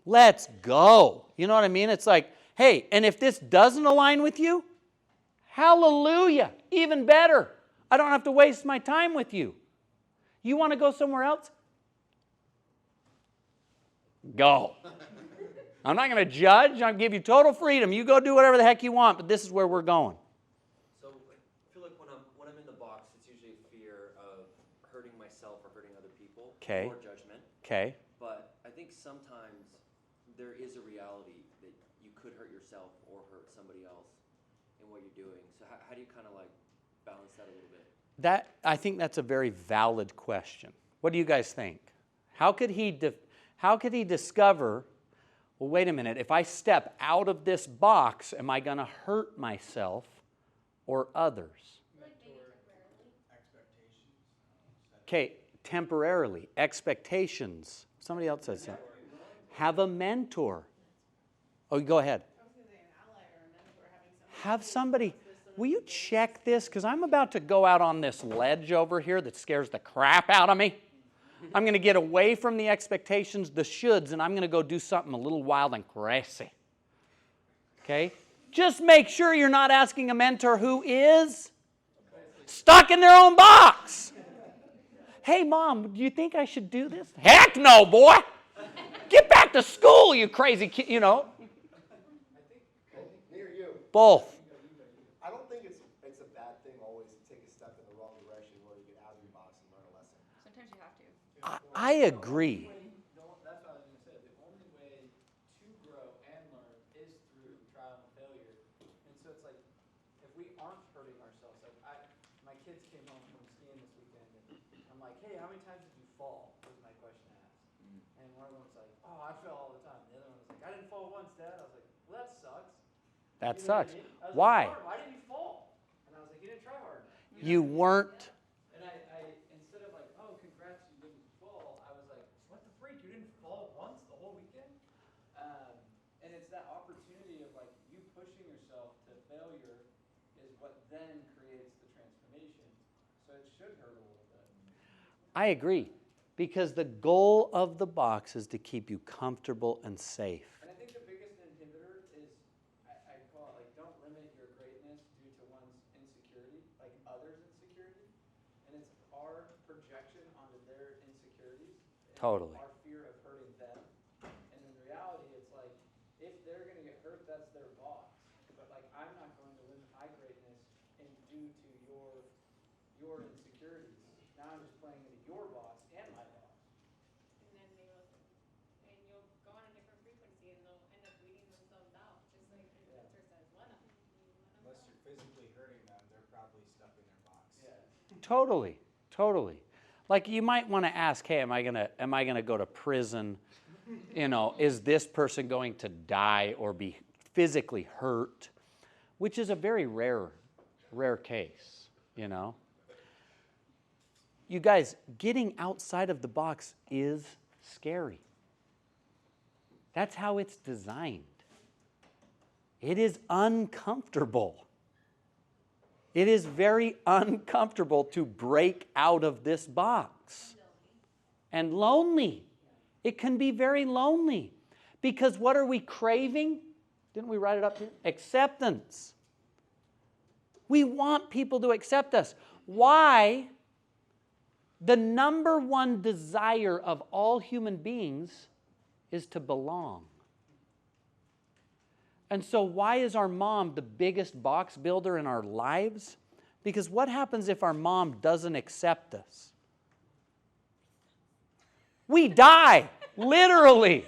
Let's go. You know what I mean? It's like, hey, and if this doesn't align with you, hallelujah, even better. I don't have to waste my time with you. You want to go somewhere else? Go. I'm not going to judge. I'll give you total freedom. You go do whatever the heck you want, but this is where we're going. So I feel like when I'm in the box, it's usually a fear of hurting myself or hurting other people. Okay. Or judgment. Okay. But I think sometimes there is a reality that you could hurt yourself or hurt somebody else in what you're doing. So how do you kind of like balance that a little bit? I think that's a very valid question. What do you guys think? How could he discover, well, wait a minute, if I step out of this box, am I going to hurt myself or others? Okay, temporarily. Expectations. Somebody else said something. Have a mentor. Oh, go ahead. Have somebody. Will you check this? Because I'm about to go out on this ledge over here that scares the crap out of me. I'm going to get away from the expectations, the shoulds, and I'm going to go do something a little wild and crazy. Okay? Just make sure you're not asking a mentor who is stuck in their own box. Hey, Mom, do you think I should do this? Heck no, boy. Get back to school, you crazy kid, I think near you. Both. I don't think it's a bad thing always to take a step in the wrong direction where you get out of your box and learn a lesson. Sometimes you have to. I agree. That's what I was going to say. The only way to grow and learn is through trial and failure. And so it's like, if we aren't hurting ourselves, like my kids came home from skiing this weekend, and I'm like, hey, how many times did you fall? Was my question asked. And one of them was like, oh, I fell all the time. The other one was like, I didn't fall once, Dad. I was like, well, that sucks. That You know what sucks. I mean? I was Why? Like, why didn't you fall? And I was like, you didn't try hard enough. You weren't. And I instead of like, oh, congrats, you didn't fall, I was like, what the freak, you didn't fall once the whole weekend? And it's that opportunity of like you pushing yourself to failure is what then creates the transformation. So it should hurt a little bit. I agree. Because the goal of the box is to keep you comfortable and safe. And I think the biggest inhibitor is, I call it like, don't limit your greatness due to one's insecurity, like others' insecurity. And it's our projection onto their insecurities. And Totally. our fear of hurting them. And in reality, it's like, if they're going to get hurt, that's their box. But like, I'm not going to limit my greatness due to your insecurities. Now I'm just playing into your box and my box. And then you'll go on a different frequency and they'll end up weeding themselves out, just like the mentor says, let them. Unless you're physically hurting them, they're probably stuck in their box. Yeah. Totally. Totally. Like you might want to ask, hey, am I gonna go to prison Is this person going to die or be physically hurt? Which is a very rare case, You guys, getting outside of the box is scary. That's how it's designed. It is uncomfortable. It is very uncomfortable to break out of this box. And lonely. It can be very lonely. Because what are we craving? Didn't we write it up here? Acceptance. We want people to accept us. Why? The number one desire of all human beings is to belong. And so why is our mom the biggest box builder in our lives? Because what happens if our mom doesn't accept us? We die, literally.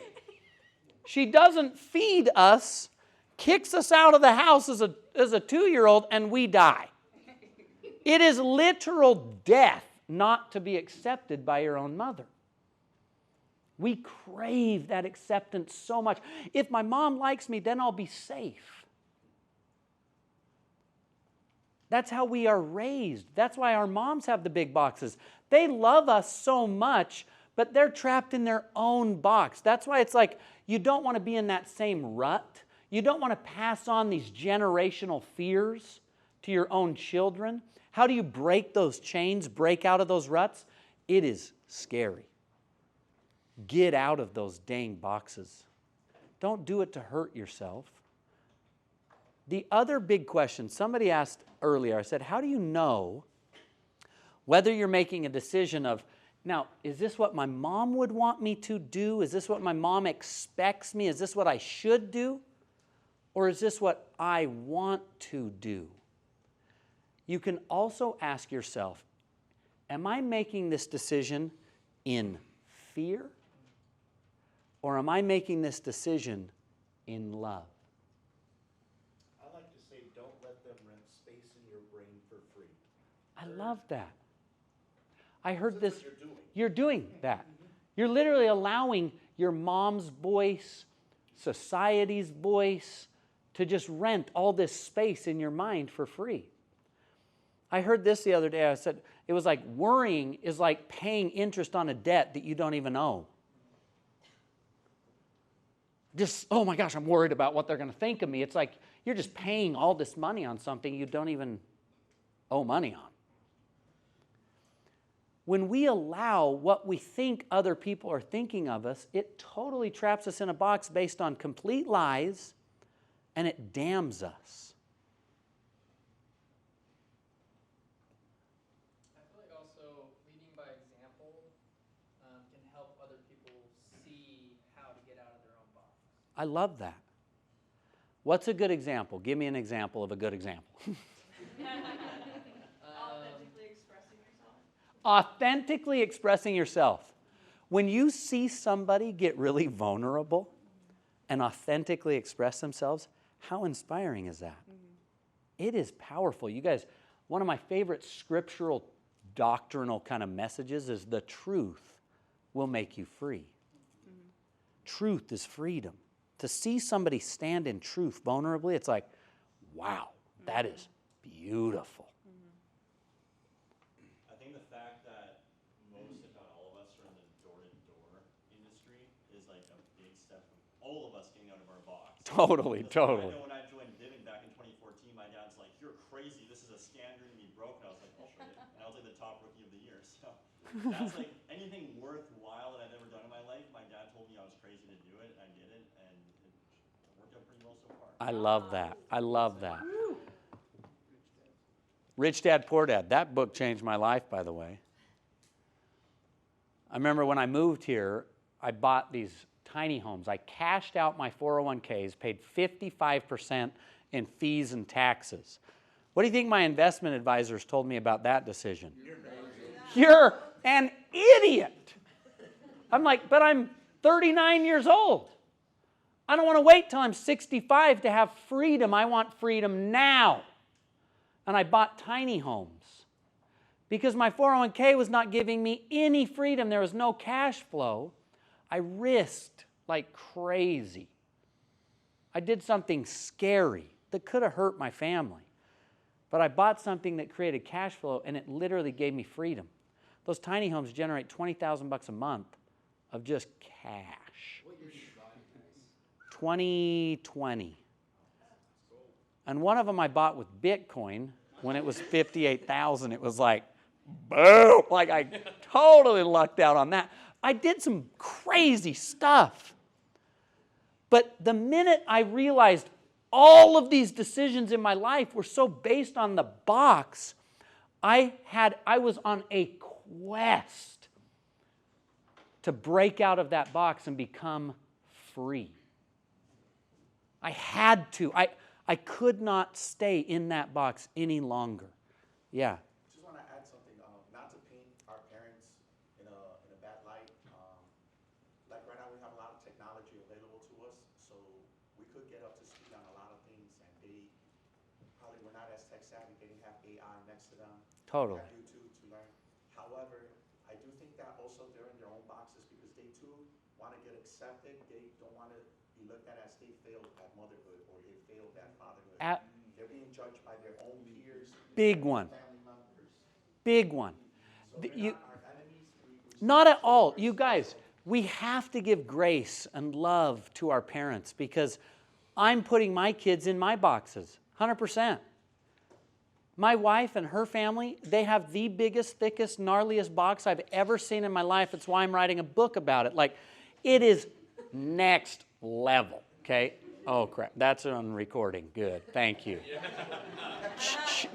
She doesn't feed us, kicks us out of the house as a 2-year-old, and we die. It is literal death not to be accepted by your own mother. We crave that acceptance so much. If my mom likes me, then I'll be safe. That's how we are raised. That's why our moms have the big boxes. They love us so much, but they're trapped in their own box. That's why it's like you don't want to be in that same rut. You don't want to pass on these generational fears to your own children. How do you break those chains, break out of those ruts? It is scary. Get out of those dang boxes. Don't do it to hurt yourself. The other big question, somebody asked earlier, I said, how do you know whether you're making a decision of, now, is this what my mom would want me to do? Is this what my mom expects me? Is this what I should do? Or is this what I want to do? You can also ask yourself, am I making this decision in fear? Or am I making this decision in love? I like to say, don't let them rent space in your brain for free. I love that. I heard this. That's what you're doing. You're doing that. You're literally allowing your mom's voice, society's voice, to just rent all this space in your mind for free. I heard this the other day. I said, it was like worrying is like paying interest on a debt that you don't even owe. Just, oh my gosh, I'm worried about what they're going to think of me. It's like you're just paying all this money on something you don't even owe money on. When we allow what we think other people are thinking of us, it totally traps us in a box based on complete lies, and it damns us. I feel like also leading by example can help other people see how to get out of their own box. I love that. What's a good example? Give me an example of a good example. Authentically expressing yourself. Authentically expressing yourself. When you see somebody get really vulnerable and authentically express themselves, how inspiring is that? Mm-hmm. It is powerful. You guys, one of my favorite scriptural doctrinal kind of messages is the truth will make you free. Mm-hmm. Truth is freedom. To see somebody stand in truth vulnerably, it's like, wow, that is beautiful. I think the fact that most, if not all of us, are in the door-to-door industry is like a big step of all of us getting out of our box. Totally. I know when I joined Vivint back in 2014, my dad's like, you're crazy, this is a scam, you're gonna be broke. And I was like, I'll show you. And I was like the top rookie of the year. So that's like anything worthwhile that I've ever done in my life, my dad told me I was crazy to do it, and I did it, and it worked out pretty well so far. I love that. I love that. Rich Dad, Poor Dad. That book changed my life, by the way. I remember when I moved here, I bought these tiny homes. I cashed out my 401ks, paid 55% in fees and taxes. What do you think my investment advisors told me about that decision? You're an idiot. I'm like, but I'm 39 years old. I don't want to wait till I'm 65 to have freedom. I want freedom now. And I bought tiny homes because my 401k was not giving me any freedom. There was no cash flow. I risked like crazy. I did something scary that could have hurt my family. But I bought something that created cash flow, and it literally gave me freedom. Those tiny homes generate $20,000 a month of just cash. What year did you buy you guys? 2020. And one of them I bought with Bitcoin when it was 58,000. It was like, boom! Like I totally lucked out on that. I did some crazy stuff. But the minute I realized all of these decisions in my life were so based on the box, I was on a quest to break out of that box and become free. I had to. I could not stay in that box any longer. Yeah. Just want to add something, not to paint our parents in a bad light. Like right now we have a lot of technology available to us, so we could get up to speed on a lot of things, and they probably were not as tech savvy. They didn't have AI next to them. Totally. They had YouTube to learn. However, I do think that also they're in their own boxes because they too want to get accepted. They don't want to be looked at as they failed at motherhood or they failed at fatherhood. They're being judged by their own peers. Big one. Family members. Big one. So they're not our enemies. Not at all. You guys, we have to give grace and love to our parents because I'm putting my kids in my boxes, 100%. My wife and her family, they have the biggest, thickest, gnarliest box I've ever seen in my life. It's why I'm writing a book about it. Like, it is next level, okay? Oh, crap. That's on recording. Good. Thank you.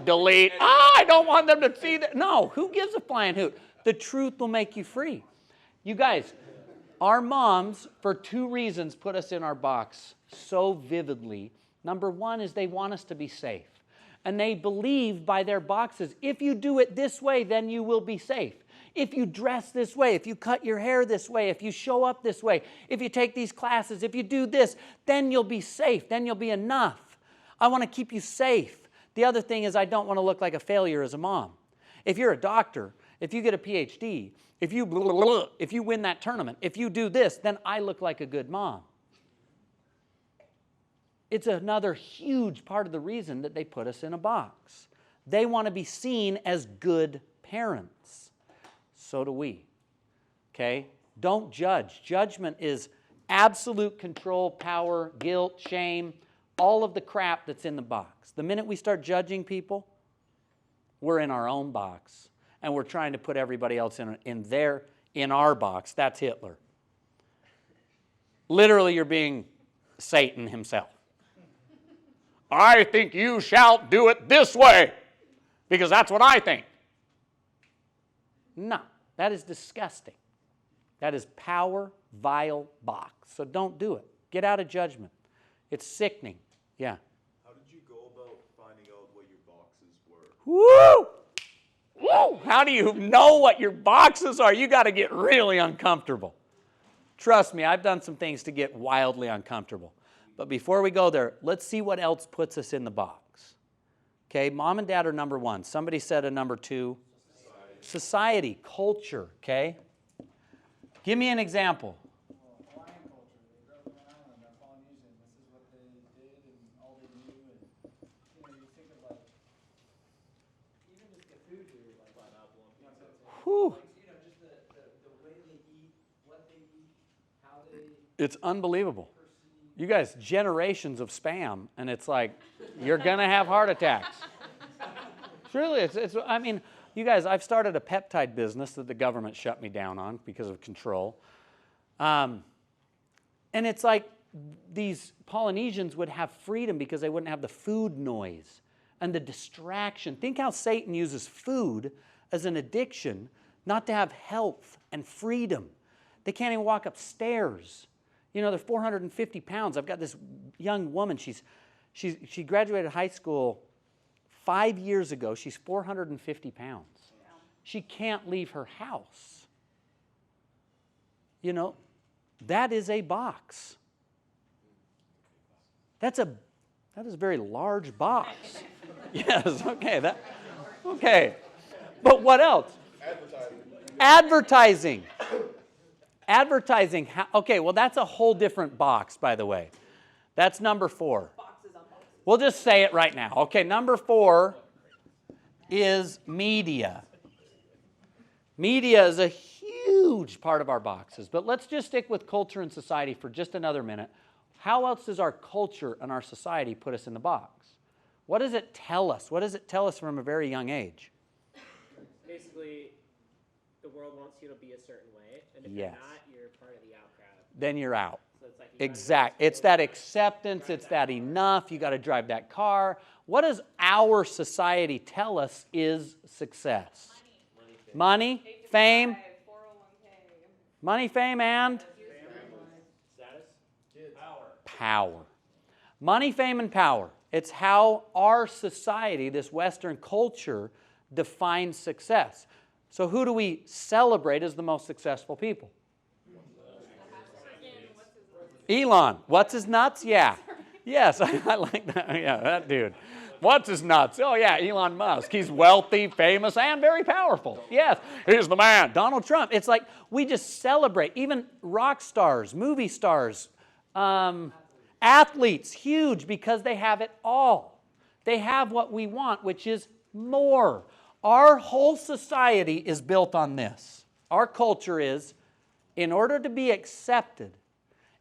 Delete. I don't want them to see that. No, who gives a flying hoot? The truth will make you free. You guys, our moms, for 2 reasons, put us in our box so vividly. Number one is they want us to be safe. And they believe by their boxes, if you do it this way, then you will be safe. If you dress this way, if you cut your hair this way, if you show up this way, if you take these classes, if you do this, then you'll be safe, then you'll be enough. I want to keep you safe. The other thing is I don't want to look like a failure as a mom. If you're a doctor, if you get a PhD, if you win that tournament, if you do this, then I look like a good mom. It's another huge part of the reason that they put us in a box. They want to be seen as good parents. So do we. Okay? Don't judge. Judgment is absolute control, power, guilt, shame, all of the crap that's in the box. The minute we start judging people, we're in our own box. And we're trying to put everybody else in our box. That's Hitler. Literally, you're being Satan himself. I think you shall do it this way because that's what I think. No, that is disgusting. That is power, vile box. So don't do it. Get out of judgment. It's sickening. Yeah. How did you go about finding out what your boxes were? Woo! Woo! How do you know what your boxes are? You got to get really uncomfortable. Trust me, I've done some things to get wildly uncomfortable. But before we go there, let's see what else puts us in the box. Okay, mom and dad are number one. Somebody said a number two. Society, culture, okay? Give me an example. Hawaiian culture, they grew up in an island, they're Polynesian, this is what they did and all they knew, and you think of like, even just the food here, like pineapple, Whew. just the way they eat, what they eat, how they It's unbelievable. You guys, generations of spam, and it's like, you're going to have heart attacks. Truly, I mean, you guys, I've started a peptide business that the government shut me down on because of control. And it's like these Polynesians would have freedom because they wouldn't have the food noise and the distraction. Think how Satan uses food as an addiction, not to have health and freedom. They can't even walk upstairs. You know, they're 450 pounds. I've got this young woman. She graduated high school 5 years ago. She's 450 pounds. She can't leave her house. You know, that is a box. That is a very large box. Yes, okay. Okay. But what else? Advertising. Advertising, okay, well, that's a whole different box, by the way. That's number 4. We'll just say it right now. Okay, number 4 is media. Media is a huge part of our boxes, but let's just stick with culture and society for just another minute. How else does our culture and our society put us in the box? What does it tell us? What does it tell us from a very young age? Basically, the world wants you to be a certain way, and if Yes. you're not, you're part of the out crowd. Then you're out. So it's like you gotta Exact. go to It's school, that acceptance. It's that enough. You got to drive that car. What does our society tell us is success? Money, fame, 401k. money, fame, and Status? power. Money, fame, and power. It's how our society, this Western culture, defines success. So who do we celebrate as the most successful people? Elon. What's his nuts? Yeah. Yes, I like that. Yeah, that dude. What's his nuts? Oh, yeah, Elon Musk. He's wealthy, famous, and very powerful. Yes, he's the man. Donald Trump. It's like we just celebrate. Even rock stars, movie stars, athletes, huge because they have it all. They have what we want, which is more. Our whole society is built on this. Our culture is, in order to be accepted,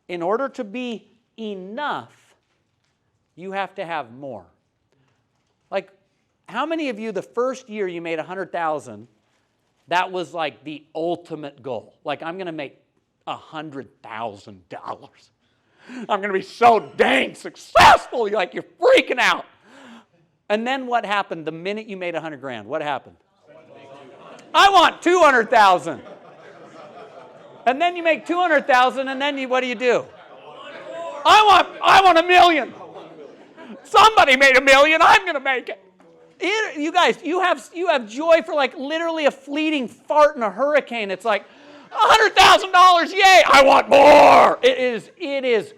in order to be enough, you have to have more. Like, how many of you, the first year you made $100,000, that was like the ultimate goal? Like, I'm going to make $100,000. I'm going to be so dang successful. You're like, you're freaking out. And then what happened the minute you made $100,000? What happened? I want $200,000. And then you make $200,000, and then what do? I want $1 million. Somebody made $1 million. I'm going to make it. You guys, you have joy for like literally a fleeting fart in a hurricane. It's like $100,000. Yay! I want more. It is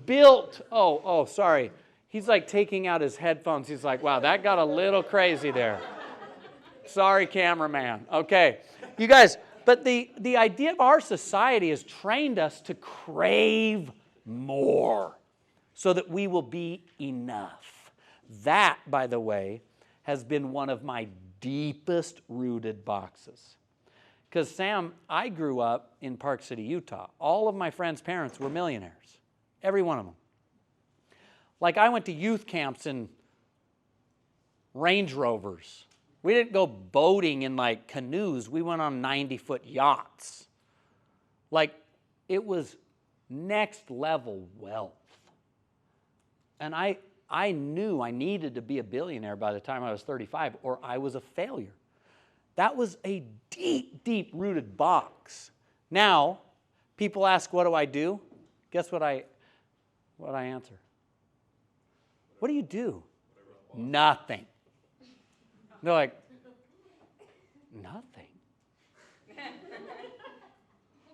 built. Oh, sorry. He's like taking out his headphones. He's like, wow, that got a little crazy there. Sorry, cameraman. Okay, you guys. But the idea of our society has trained us to crave more so that we will be enough. That, by the way, has been one of my deepest rooted boxes. Because, Sam, I grew up in Park City, Utah. All of my friends' parents were millionaires. Every one of them. Like, I went to youth camps in Range Rovers. We didn't go boating in, like, canoes. We went on 90-foot yachts. Like, it was next level wealth. And I knew I needed to be a billionaire by the time I was 35, or I was a failure. That was a deep, deep-rooted box. Now, people ask, what do I do? Guess what I answer? What do you do? Nothing. They're like, nothing?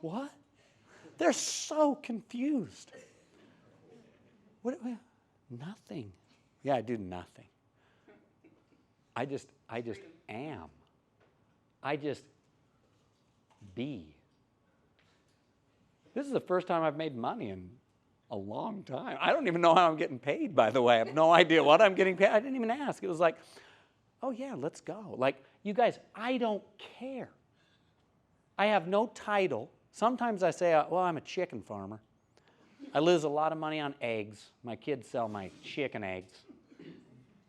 What? They're so confused. What? Nothing. Yeah, I do nothing. I just am. I just be. This is the first time I've made money in a long time. I don't even know how I'm getting paid, by the way. I have no idea what I'm getting paid. I didn't even ask. It was like, oh yeah, let's go. Like, you guys, I don't care. I have no title. Sometimes I say, well, I'm a chicken farmer. I lose a lot of money on eggs. My kids sell my chicken eggs.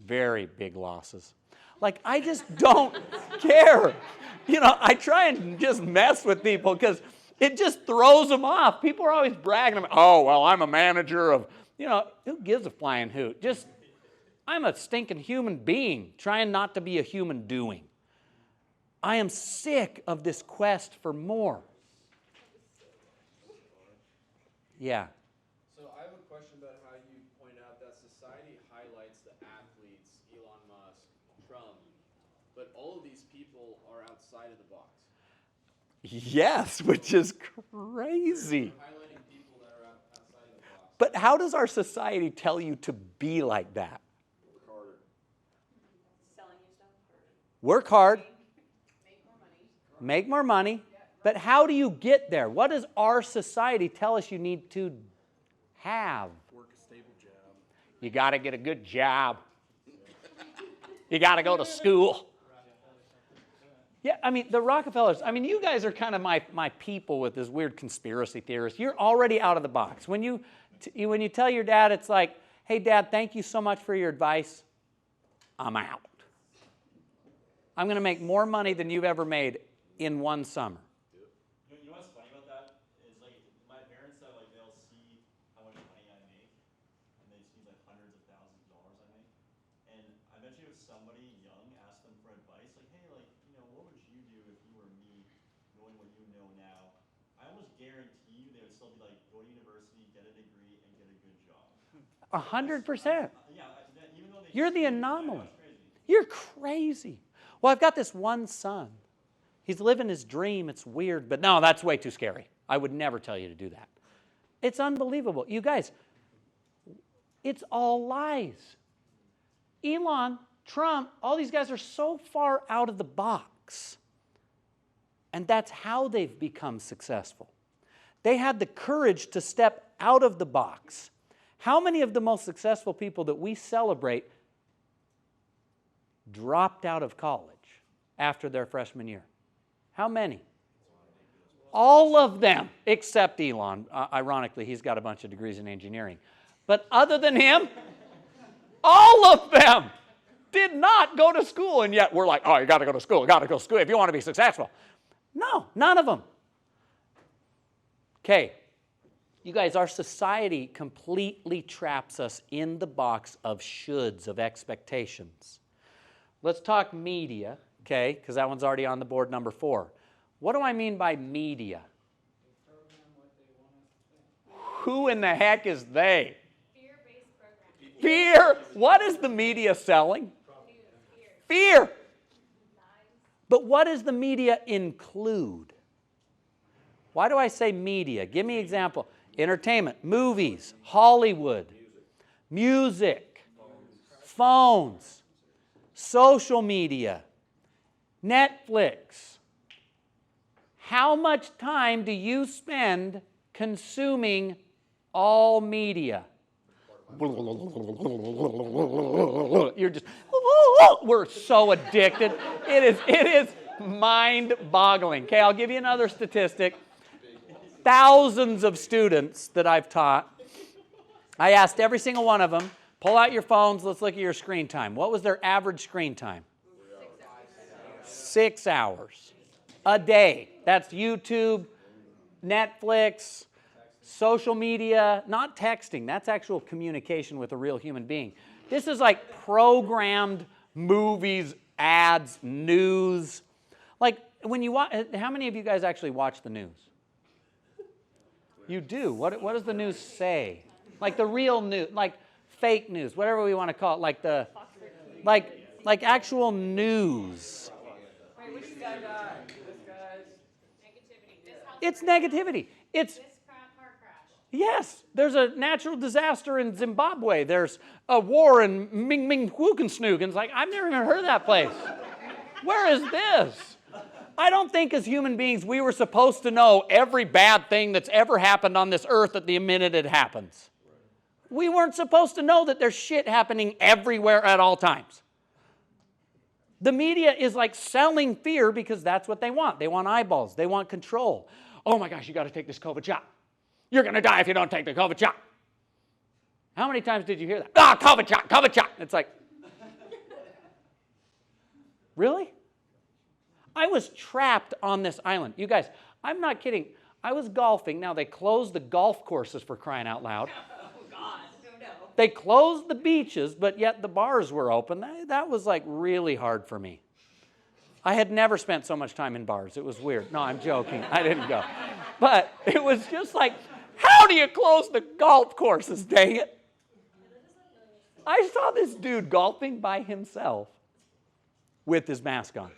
Very big losses. Like, I just don't care. You know, I try and just mess with people because it just throws them off. People are always bragging about, oh, well, I'm a manager of, you know, who gives a flying hoot? Just, I'm a stinking human being trying not to be a human doing. I am sick of this quest for more. Yeah. So I have a question about how you point out that society highlights the athletes, Elon Musk, Trump, but all of these people are outside of the box. Yes, which is crazy. Highlighting people that are outside of the box. But how does our society tell you to be like that? Work harder. Selling you stuff. Work hard, Make more money. make more money, But how do you get there? What does our society tell us you need to have? Work a stable job. You got to get a good job. You got to go to school. Yeah, I mean, the Rockefellers, I mean, you guys are kind of my people with this weird conspiracy theorist. You're already out of the box. When you tell your dad, it's like, hey, Dad, thank you so much for your advice. I'm out. I'm going to make more money than you've ever made in one summer. You know what's funny about that is like my parents said like they'll see how much money I make, and they see like hundreds of thousands of dollars I make. And I bet you if somebody young asked them for advice, like, hey, like, you know, what would you do if you were me, knowing what you know now? I almost guarantee you they would still be like, go to university, get a degree, and get a good job. 100%. Yeah, even though they You're the anomaly. You're crazy. Well, I've got this one son. He's living his dream. It's weird, but no, that's way too scary. I would never tell you to do that. It's unbelievable. You guys, it's all lies. Elon, Trump, all these guys are so far out of the box. And that's how they've become successful. They had the courage to step out of the box. How many of the most successful people that we celebrate dropped out of college after their freshman year? How many? All of them, except Elon. Ironically, he's got a bunch of degrees in engineering. But other than him, all of them did not go to school. And yet we're like, oh, you got to go to school. You got to go to school if you want to be successful. No, none of them. Okay. You guys, our society completely traps us in the box of shoulds, of expectations. Let's talk media, okay, because that one's already on the board, number 4. What do I mean by media? Who in the heck is they? Fear-based programming. Fear. What is the media selling? Fear. But what does the media include? Why do I say media? Give me an example. Entertainment, movies, Hollywood, music, phones, social media, Netflix. How much time do you spend consuming all media? You're just, we're so addicted. It is mind-boggling. Okay, I'll give you another statistic. Thousands of students that I've taught, I asked every single one of them, pull out your phones, let's look at your screen time. What was their average screen time? 6 hours a day. That's YouTube, Netflix, social media, not texting. That's actual communication with a real human being. This is like programmed movies, ads, news. Like when you watch, how many of you guys actually watch the news? You do. What does the news say? Like the real news, like fake news, whatever we want to call it, like actual news. Wait, which guy died? This guy's Negativity. It's negativity. It's Car crash. yes. There's a natural disaster in Zimbabwe. There's a war in Ming Snook. And it's like I've never even heard of that place. Where is this? I don't think as human beings we were supposed to know every bad thing that's ever happened on this earth at the minute it happens. We weren't supposed to know that there's shit happening everywhere at all times. The media is like selling fear because that's what they want. They want eyeballs. They want control. Oh my gosh, you got to take this COVID shot. You're going to die if you don't take the COVID shot. How many times did you hear that? Ah, COVID shot, COVID shot. It's like, really? I was trapped on this island. You guys, I'm not kidding. I was golfing. Now, they closed the golf courses for crying out loud. Oh, God. Oh, no. They closed the beaches, but yet the bars were open. That was like really hard for me. I had never spent so much time in bars. It was weird. No, I'm joking. I didn't go. But it was just like, how do you close the golf courses, dang it? I saw this dude golfing by himself with his mask on.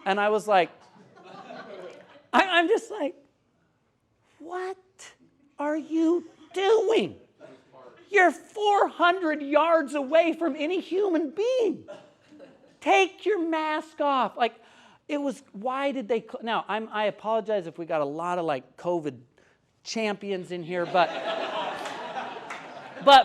And I was like, I'm just like, what are you doing? You're 400 yards away from any human being. Take your mask off. Like, It was, why did they, now I apologize if we got a lot of like COVID champions in here, but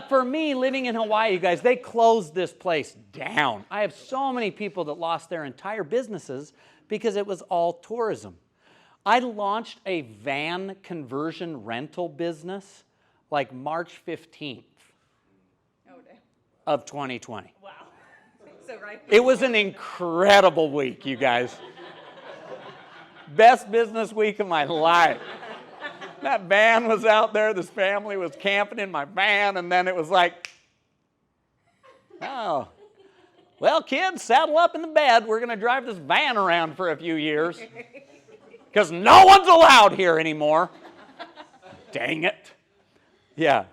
for me, living in Hawaii, you guys, they closed this place down. I have so many people that lost their entire businesses because it was all tourism. I launched a van conversion rental business like March 15th of 2020. Wow. So right. It was an incredible week, you guys. Best business week of my life. That van was out there. This family was camping in my van, and then it was like, oh, well, kids, saddle up in the bed. We're going to drive this van around for a few years because no one's allowed here anymore. Dang it. Yeah.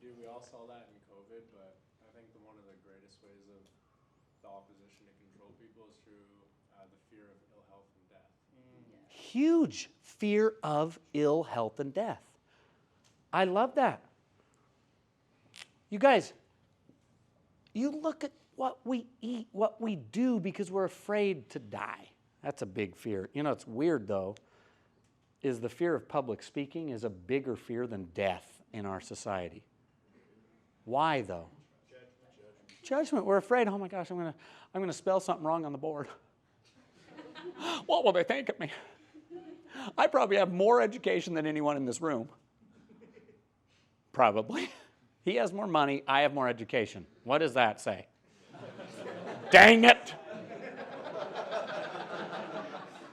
Dude, we all saw that in COVID, but I think one of the greatest ways of the opposition to control people is through the fear of ill health and death. Huge fear of ill health and death. I love that. You guys, you look at what we eat, what we do because we're afraid to die. That's a big fear. You know, it's weird though, is the fear of public speaking is a bigger fear than death in our society. Why though? Judgment. We're afraid, oh my gosh, I'm gonna spell something wrong on the board. What will they think of me? I probably have more education than anyone in this room. Probably. He has more money, I have more education. What does that say? Dang it!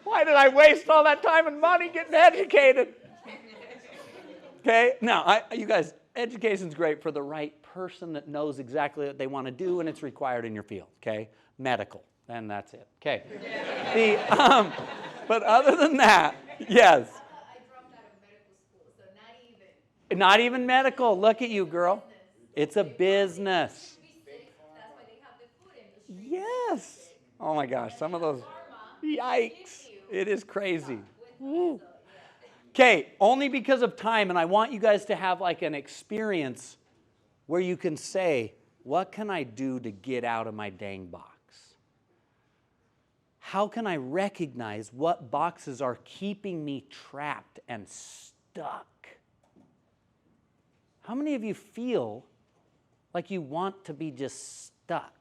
Why did I waste all that time and money getting educated? Okay, now, you guys, education's great for the right person that knows exactly what they want to do and it's required in your field, okay? Medical, and that's it, okay? But other than that, yes. I dropped out of medical school, so not even. Not even medical. Look at you, girl. It's a business. That's why they have the food industry. Yes. Oh my gosh, some of those. Yikes. It is crazy. Okay, only because of time, and I want you guys to have like an experience where you can say, what can I do to get out of my dang box? How can I recognize what boxes are keeping me trapped and stuck? How many of you feel like you want to be just stuck?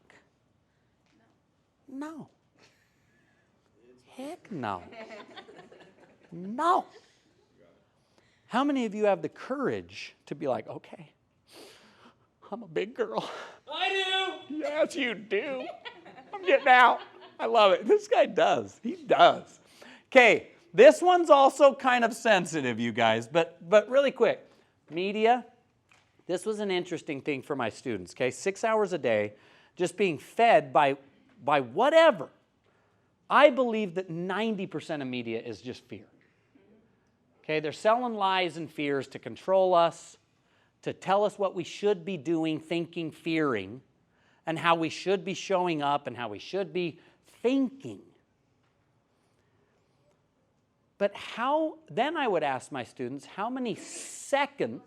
No. Heck no. No. How many of you have the courage to be like, okay, I'm a big girl. I do. Yes, you do. I'm getting out. I love it. This guy does. He does. Okay, this one's also kind of sensitive, you guys, but really quick. Media, this was an interesting thing for my students, okay? 6 hours a day, just being fed by whatever. I believe that 90% of media is just fear. Okay, they're selling lies and fears to control us, to tell us what we should be doing, thinking, fearing, and how we should be showing up and how we should be thinking. But then I would ask my students, how many seconds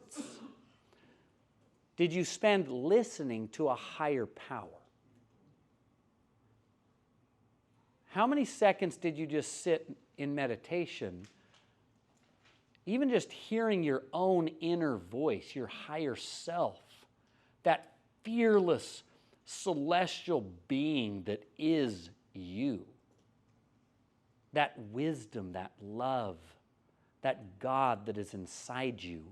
did you spend listening to a higher power? How many seconds did you just sit in meditation, even just hearing your own inner voice, your higher self, that fearless, celestial being that is you? That wisdom, that love, that God that is inside you,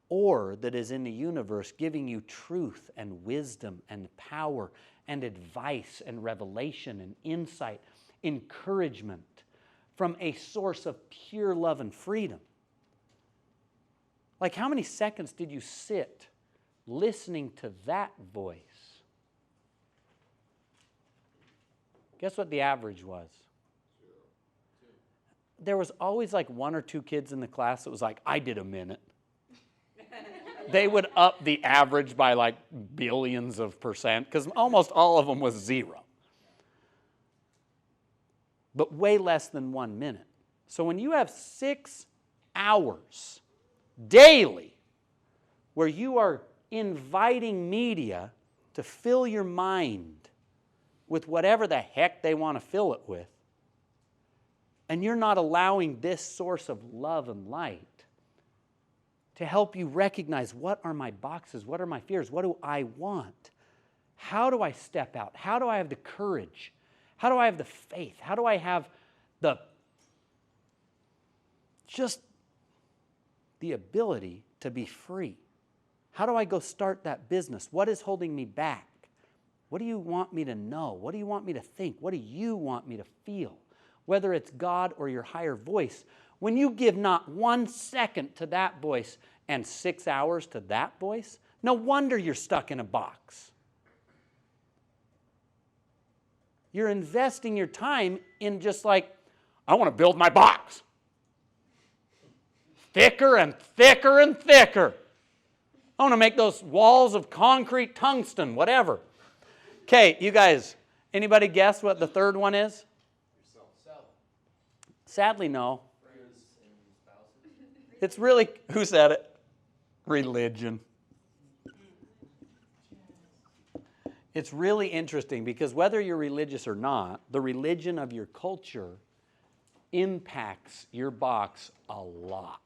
or that is in the universe giving you truth and wisdom and power and advice and revelation and insight, encouragement from a source of pure love and freedom. Like, how many seconds did you sit listening to that voice? Guess what the average was? There was always like 1 or 2 kids in the class that was like, I did a minute. They would up the average by like billions of percent because almost all of them was 0. But way less than 1 minute. So when you have 6 hours daily where you are inviting media to fill your mind with whatever the heck they want to fill it with, and you're not allowing this source of love and light to help you recognize, what are my boxes? What are my fears? What do I want? How do I step out? How do I have the courage? How do I have the faith? How do I have just the ability to be free? How do I go start that business? What is holding me back? What do you want me to know? What do you want me to think? What do you want me to feel? Whether it's God or your higher voice, when you give not 1 second to that voice and 6 hours to that voice, no wonder you're stuck in a box. You're investing your time in just like, I want to build my box. Thicker and thicker and thicker. I want to make those walls of concrete, tungsten, whatever. Okay, you guys, anybody guess what the third one is? Yourself. Sadly, no. It's really, who said it? Religion. It's really interesting because whether you're religious or not, the religion of your culture impacts your box a lot.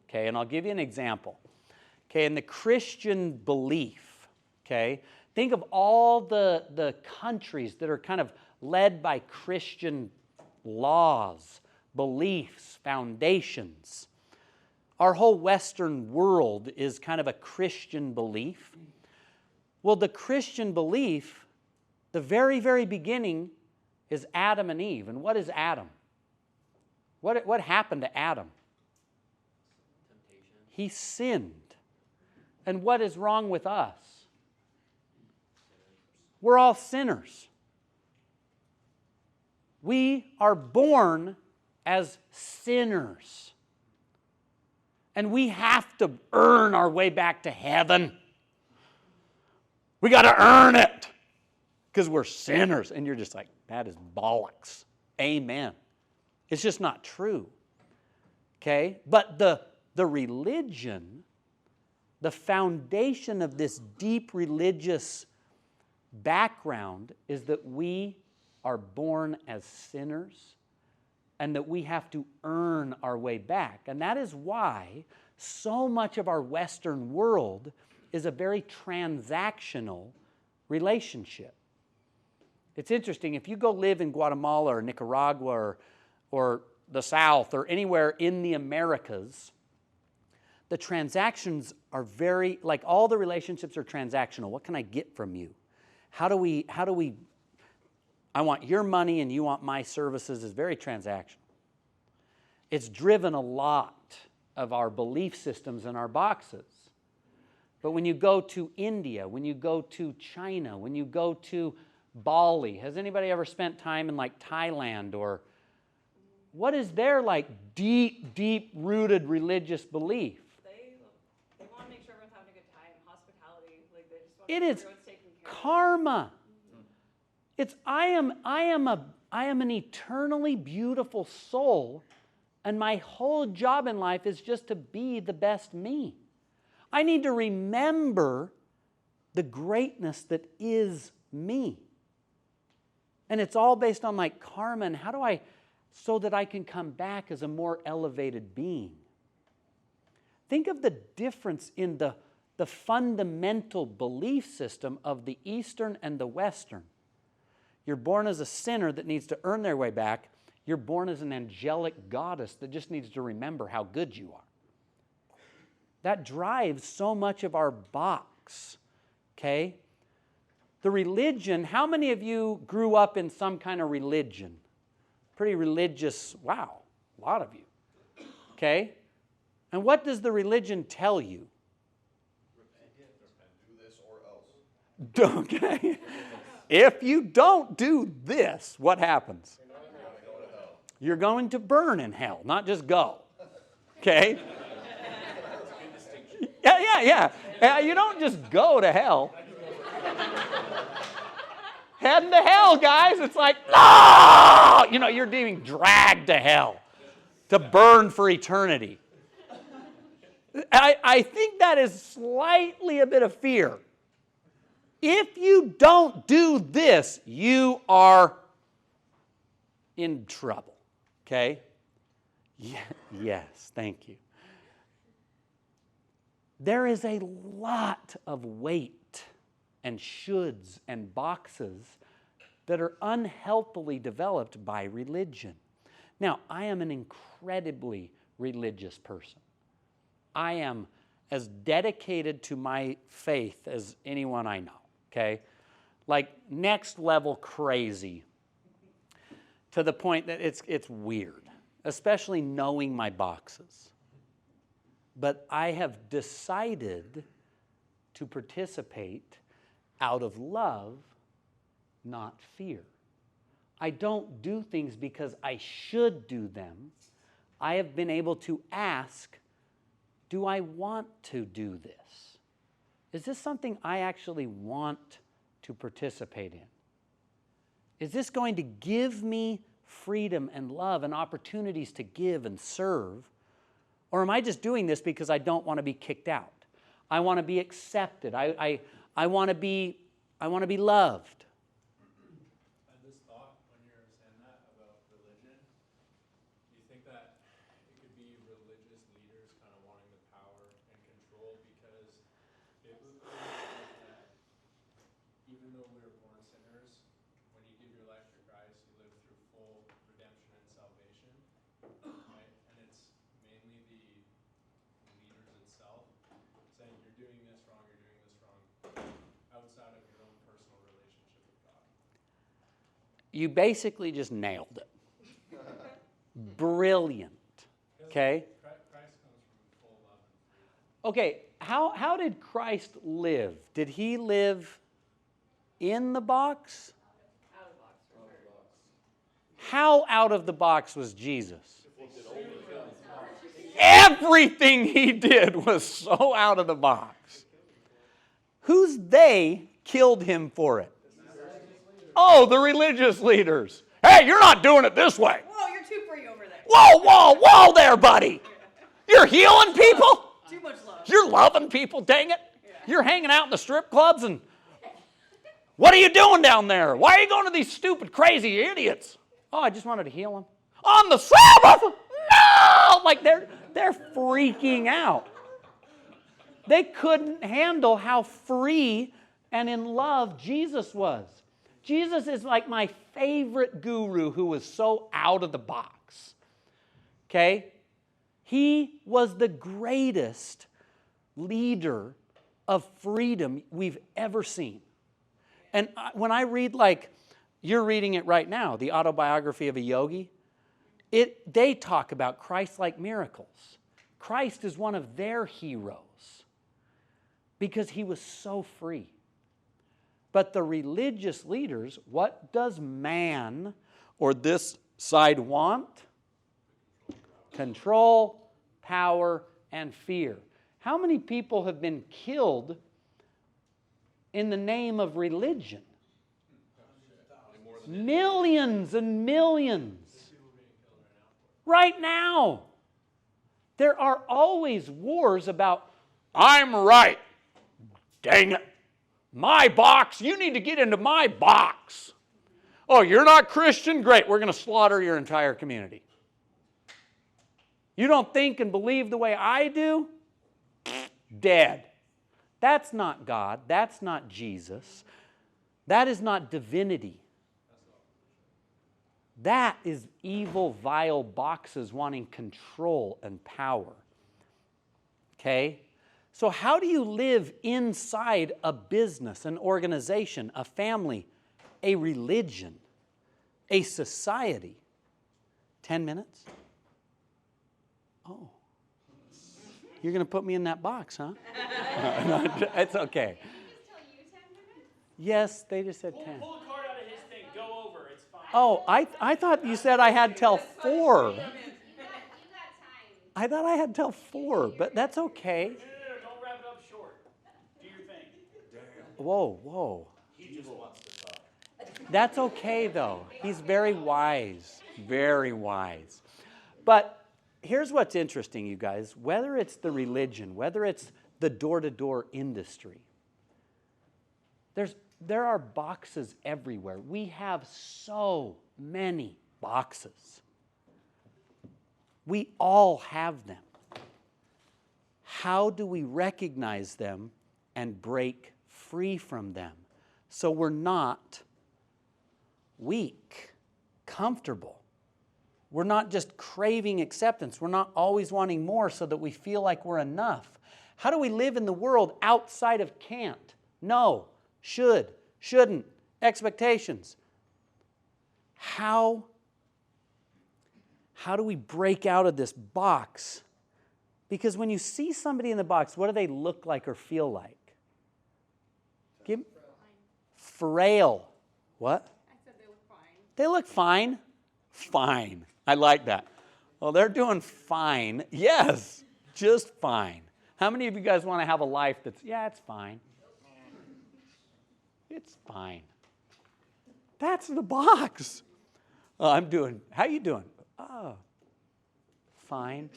Okay, and I'll give you an example. Okay, in the Christian belief, okay, think of all the countries that are kind of led by Christian laws, beliefs, foundations. Our whole Western world is kind of a Christian belief. Well, the Christian belief, the very, very beginning is Adam and Eve. And what is Adam? What happened to Adam? He sinned. And what is wrong with us? We're all sinners. We are born as sinners. And we have to earn our way back to heaven. We got to earn it because we're sinners. And you're just like, that is bollocks. Amen. It's just not true. Okay? But the religion, the foundation of this deep religious background is that we are born as sinners and that we have to earn our way back. And that is why so much of our Western world is a very transactional relationship. It's interesting, if you go live in Guatemala or Nicaragua or the South or anywhere in the Americas, the transactions are very, like all the relationships are transactional. What can I get from you? How do we, I want your money and you want my services is very transactional. It's driven a lot of our belief systems and our boxes. But when you go to India, when you go to China, when you go to Bali, has anybody ever spent time in like Thailand or what is their like deep, deep rooted religious belief? They want to make sure everyone's having a good time. Hospitality, like they just want It to make is sure everyone's taken care of. karma. It's I am an eternally beautiful soul, and my whole job in life is just to be the best me. I need to remember the greatness that is me. And it's all based on like karma and how do I, so that I can come back as a more elevated being. Think of the difference in the fundamental belief system of the Eastern and the Western. You're born as a sinner that needs to earn their way back. You're born as an angelic goddess that just needs to remember how good you are. That drives so much of our box, okay? The religion, how many of you grew up in some kind of religion? Pretty religious, wow, a lot of you, okay? And what does the religion tell you? Do this or else. Okay. If you don't do this, what happens? You're going to burn in hell, not just go. Okay? Yeah. You don't just go to hell. Heading to hell, guys. It's like, no! You know, you're being dragged to hell to burn for eternity. I think that is slightly a bit of fear. If you don't do this, you are in trouble. Okay? Yes, thank you. There is a lot of weight and shoulds and boxes that are unhealthily developed by religion. Now, I am an incredibly religious person. I am as dedicated to my faith as anyone I know, okay? Like next level crazy to the point that it's weird, especially knowing my boxes. But I have decided to participate out of love, not fear. I don't do things because I should do them. I have been able to ask, do I want to do this? Is this something I actually want to participate in? Is this going to give me freedom and love and opportunities to give and serve? Or am I just doing this because I don't want to be kicked out? I want to be accepted. I want to be loved. I had this thought when you were saying that about religion. Do you think that it could be religious leaders kind of wanting the power and control? Because biblically, it says that even though we were born sinners, when you give your life to Christ, you live through full redemption and salvation, right? And it's mainly the leaders itself saying you're doing this wrong, outside of your own personal relationship with God. You basically just nailed it. Brilliant. Okay? Christ comes from full love and freedom. Okay, how did Christ live? Did he live in the box? Out of the box, for sure. How out of the box was Jesus? Everything he did was so out of the box. Who's they killed him for it? Oh, the religious leaders. Hey, you're not doing it this way. Whoa, you're too free over there. Whoa there, buddy. You're healing people? Too much love. You're loving people, dang it. You're hanging out in the strip clubs and what are you doing down there? Why are you going to these stupid, crazy idiots? Oh, I just wanted to heal them. On the Sabbath? No! Like they're freaking out. They couldn't handle how free and in love Jesus was. Jesus is like my favorite guru who was so out of the box. Okay? He was the greatest leader of freedom we've ever seen. And when I read, like, you're reading it right now, the autobiography of a yogi, they talk about Christ-like miracles. Christ is one of their heroes because he was so free. But the religious leaders, what does man or this side want? Control, power, and fear. How many people have been killed in the name of religion? Millions and millions. Right now. There are always wars about, I'm right. Dang it. My box, you need to get into my box. Oh, you're not Christian? Great, we're going to slaughter your entire community. You don't think and believe the way I do? Dead. That's not God. That's not Jesus. That is not divinity. That is evil, vile boxes wanting control and power. Okay? So how do you live inside a business, an organization, a family, a religion, a society? 10 minutes? Oh. You're going to put me in that box, huh? No, it's okay. Did he just tell you 10 minutes? Yes, they just said 10. Pull the card out of his thing. Go over. It's fine. Oh, I thought you said I had till 4. You got time. I thought I had till 4, but that's okay. No, don't wrap it up short. Do your thing. Whoa. He just wants to talk. That's okay, though. He's very wise. Very wise. But here's what's interesting, you guys. Whether it's the religion, whether it's the door-to-door industry, there are boxes everywhere. We have so many boxes. We all have them. How do we recognize them and break free from them so we're not weak, comfortable? We're not just craving acceptance. We're not always wanting more so that we feel like we're enough. How do we live in the world outside of can't, no, should, shouldn't, expectations? How do we break out of this box? Because when you see somebody in the box, what do they look like or feel like? Frail. What? I said they look fine. They look fine. Fine. I like that. Well, they're doing fine. Yes, just fine. How many of you guys want to have a life that's, yeah, it's fine. It's fine. That's the box. How you doing? Oh, fine.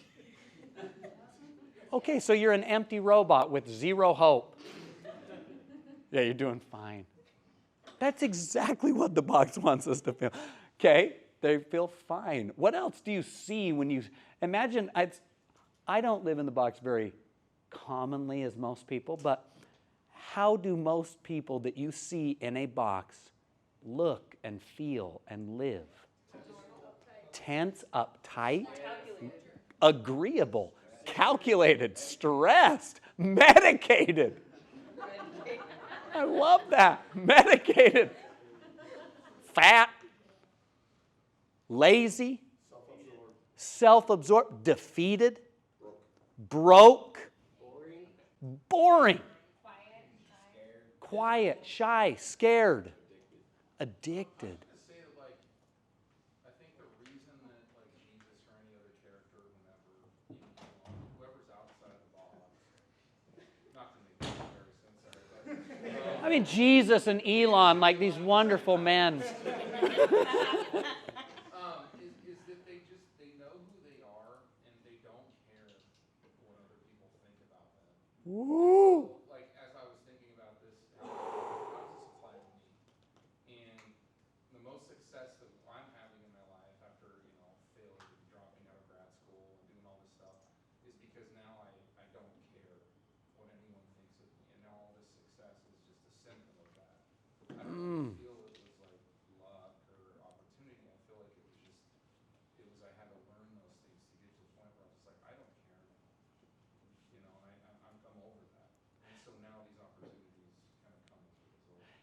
Okay, so you're an empty robot with zero hope. Yeah, you're doing fine. That's exactly what the box wants us to feel. Okay, they feel fine. What else do you see when you imagine? I don't live in the box very commonly as most people, but how do most people that you see in a box look and feel and live? Tense, uptight, agreeable, calculated, stressed, medicated. I love that. Medicated. Fat, lazy, self-absorbed, defeated, broke, boring, quiet, shy, scared, addicted. To say that, like, I think the reason that, like, Jesus or any other character, whoever's outside the box, not to make this comparison, sorry, but I mean, Jesus and Elon, like these wonderful men. is that they know who they are and they don't care what other people think about them. Woo! So, like, as I was thinking about this, how does this apply to me? And the most success that I'm having in my life after, failure, dropping out of grad school and doing all this stuff is because now I don't care what anyone thinks of me. And now all this success is just a symptom of that. I don't really feel it was like luck or opportunity. I feel like I had to learn those things to get to the point where I was just like, I don't care now. I'm over that. And so now these opportunities kind of come as a result.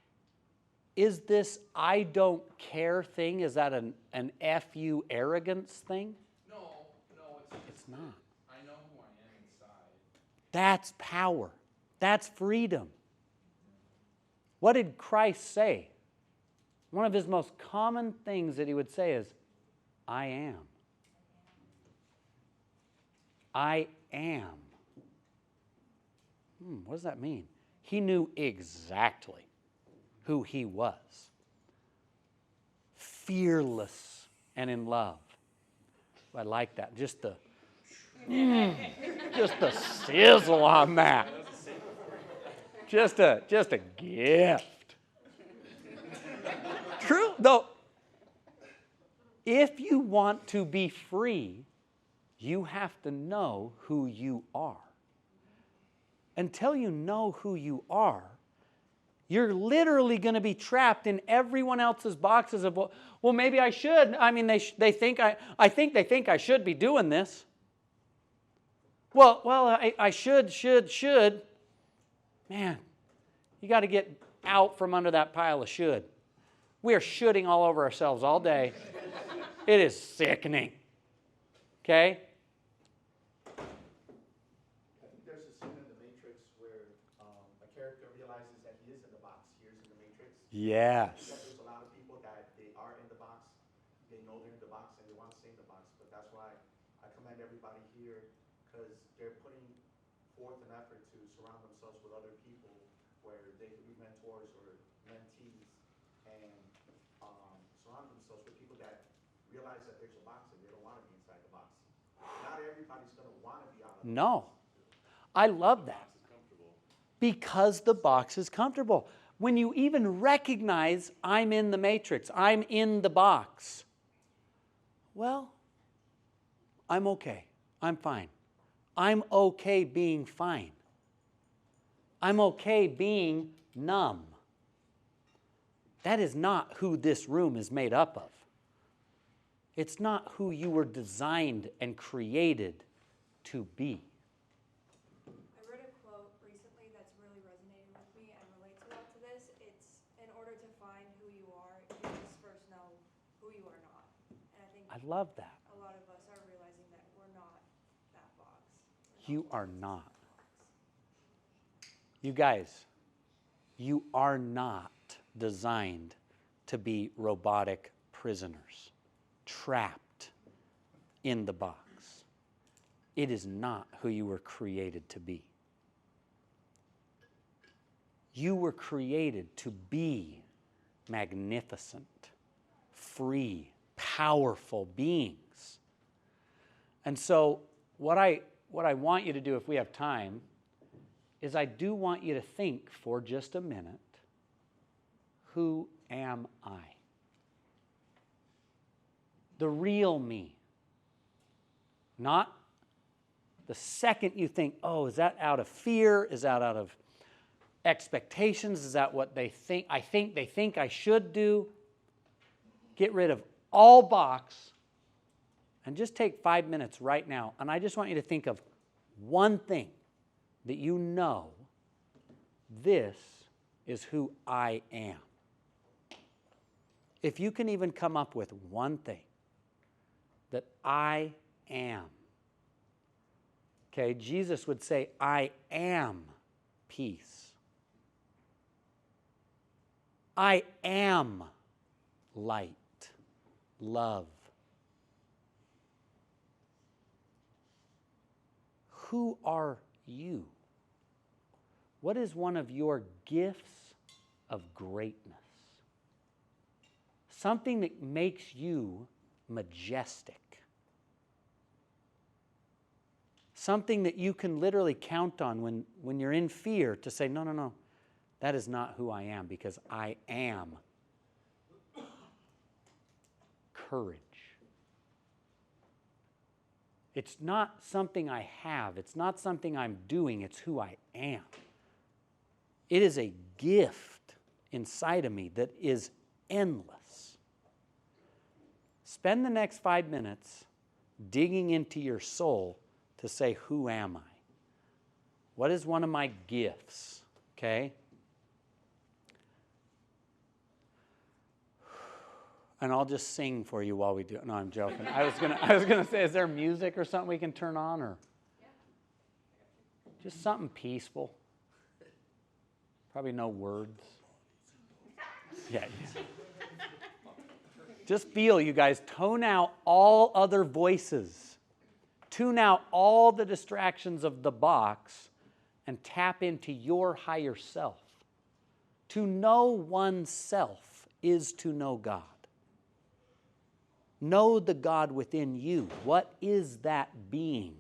Is this I don't care thing, is that an F-U arrogance thing? No, It's not. I know who I am inside. That's power. That's freedom. What did Christ say? One of his most common things that he would say is, I am. I am. What does that mean? He knew exactly who he was. Fearless and in love. I like that. Just the sizzle on that. Just a gift. True, though. If you want to be free, you have to know who you are. Until you know who you are, you're literally going to be trapped in everyone else's boxes of, well, maybe I should. I mean, they think I think they think I should be doing this. Well, I should. Man, you got to get out from under that pile of should. We are shoulding all over ourselves all day. It is sickening. Okay? I think there's a scene in The Matrix where a character realizes that he is in the box. He is in the Matrix. Yes. That there's a lot of people that they are in the box, they know they're in the box, and they want to stay in the box. But that's why I commend everybody here, because they're putting forth an effort to surround themselves with other people where they could be mentors or mentees, and surround themselves with people that realize that there's a box and they don't want to be inside the box. Not everybody's going to want to be out of the box. No. I love that. Because the box is comfortable. When you even recognize I'm in the matrix, I'm in the box. Well, I'm okay. I'm fine. I'm okay being fine. I'm okay being numb. That is not who this room is made up of. It's not who you were designed and created to be. I read a quote recently that's really resonated with me and relates a lot to this. It's, in order to find who you are, you must first know who you are not. And I think I love that. a lot of us are realizing that we're not that box. You are not. You guys, you are not designed to be robotic prisoners, trapped in the box. It is not who you were created to be. You were created to be magnificent, free, powerful beings. And so what I want you to do, if we have time, is I do want you to think for just a minute, who am I? The real me. Not the second you think, oh, is that out of fear? Is that out of expectations? Is that what they think? They think I should do. Get rid of all box and just take 5 minutes right now. And I just want you to think of one thing that you know, this is who I am. If you can even come up with one thing that I am. Okay, Jesus would say, I am peace. I am light, love. Who are you? What is one of your gifts of greatness? Something that makes you majestic. Something that you can literally count on when you're in fear to say, no, no, no, that is not who I am, because I am courage. It's not something I have. It's not something I'm doing. It's who I am. It is a gift inside of me that is endless. Spend the next 5 minutes digging into your soul to say, who am I? What is one of my gifts? Okay? And I'll just sing for you while we do it. No, I'm joking. I was gonna say, is there music or something we can turn on, or just something peaceful? Probably no words. Yeah. Just feel, you guys, tone out all other voices. Tune out all the distractions of the box and tap into your higher self. To know oneself is to know God. Know the God within you. What is that being?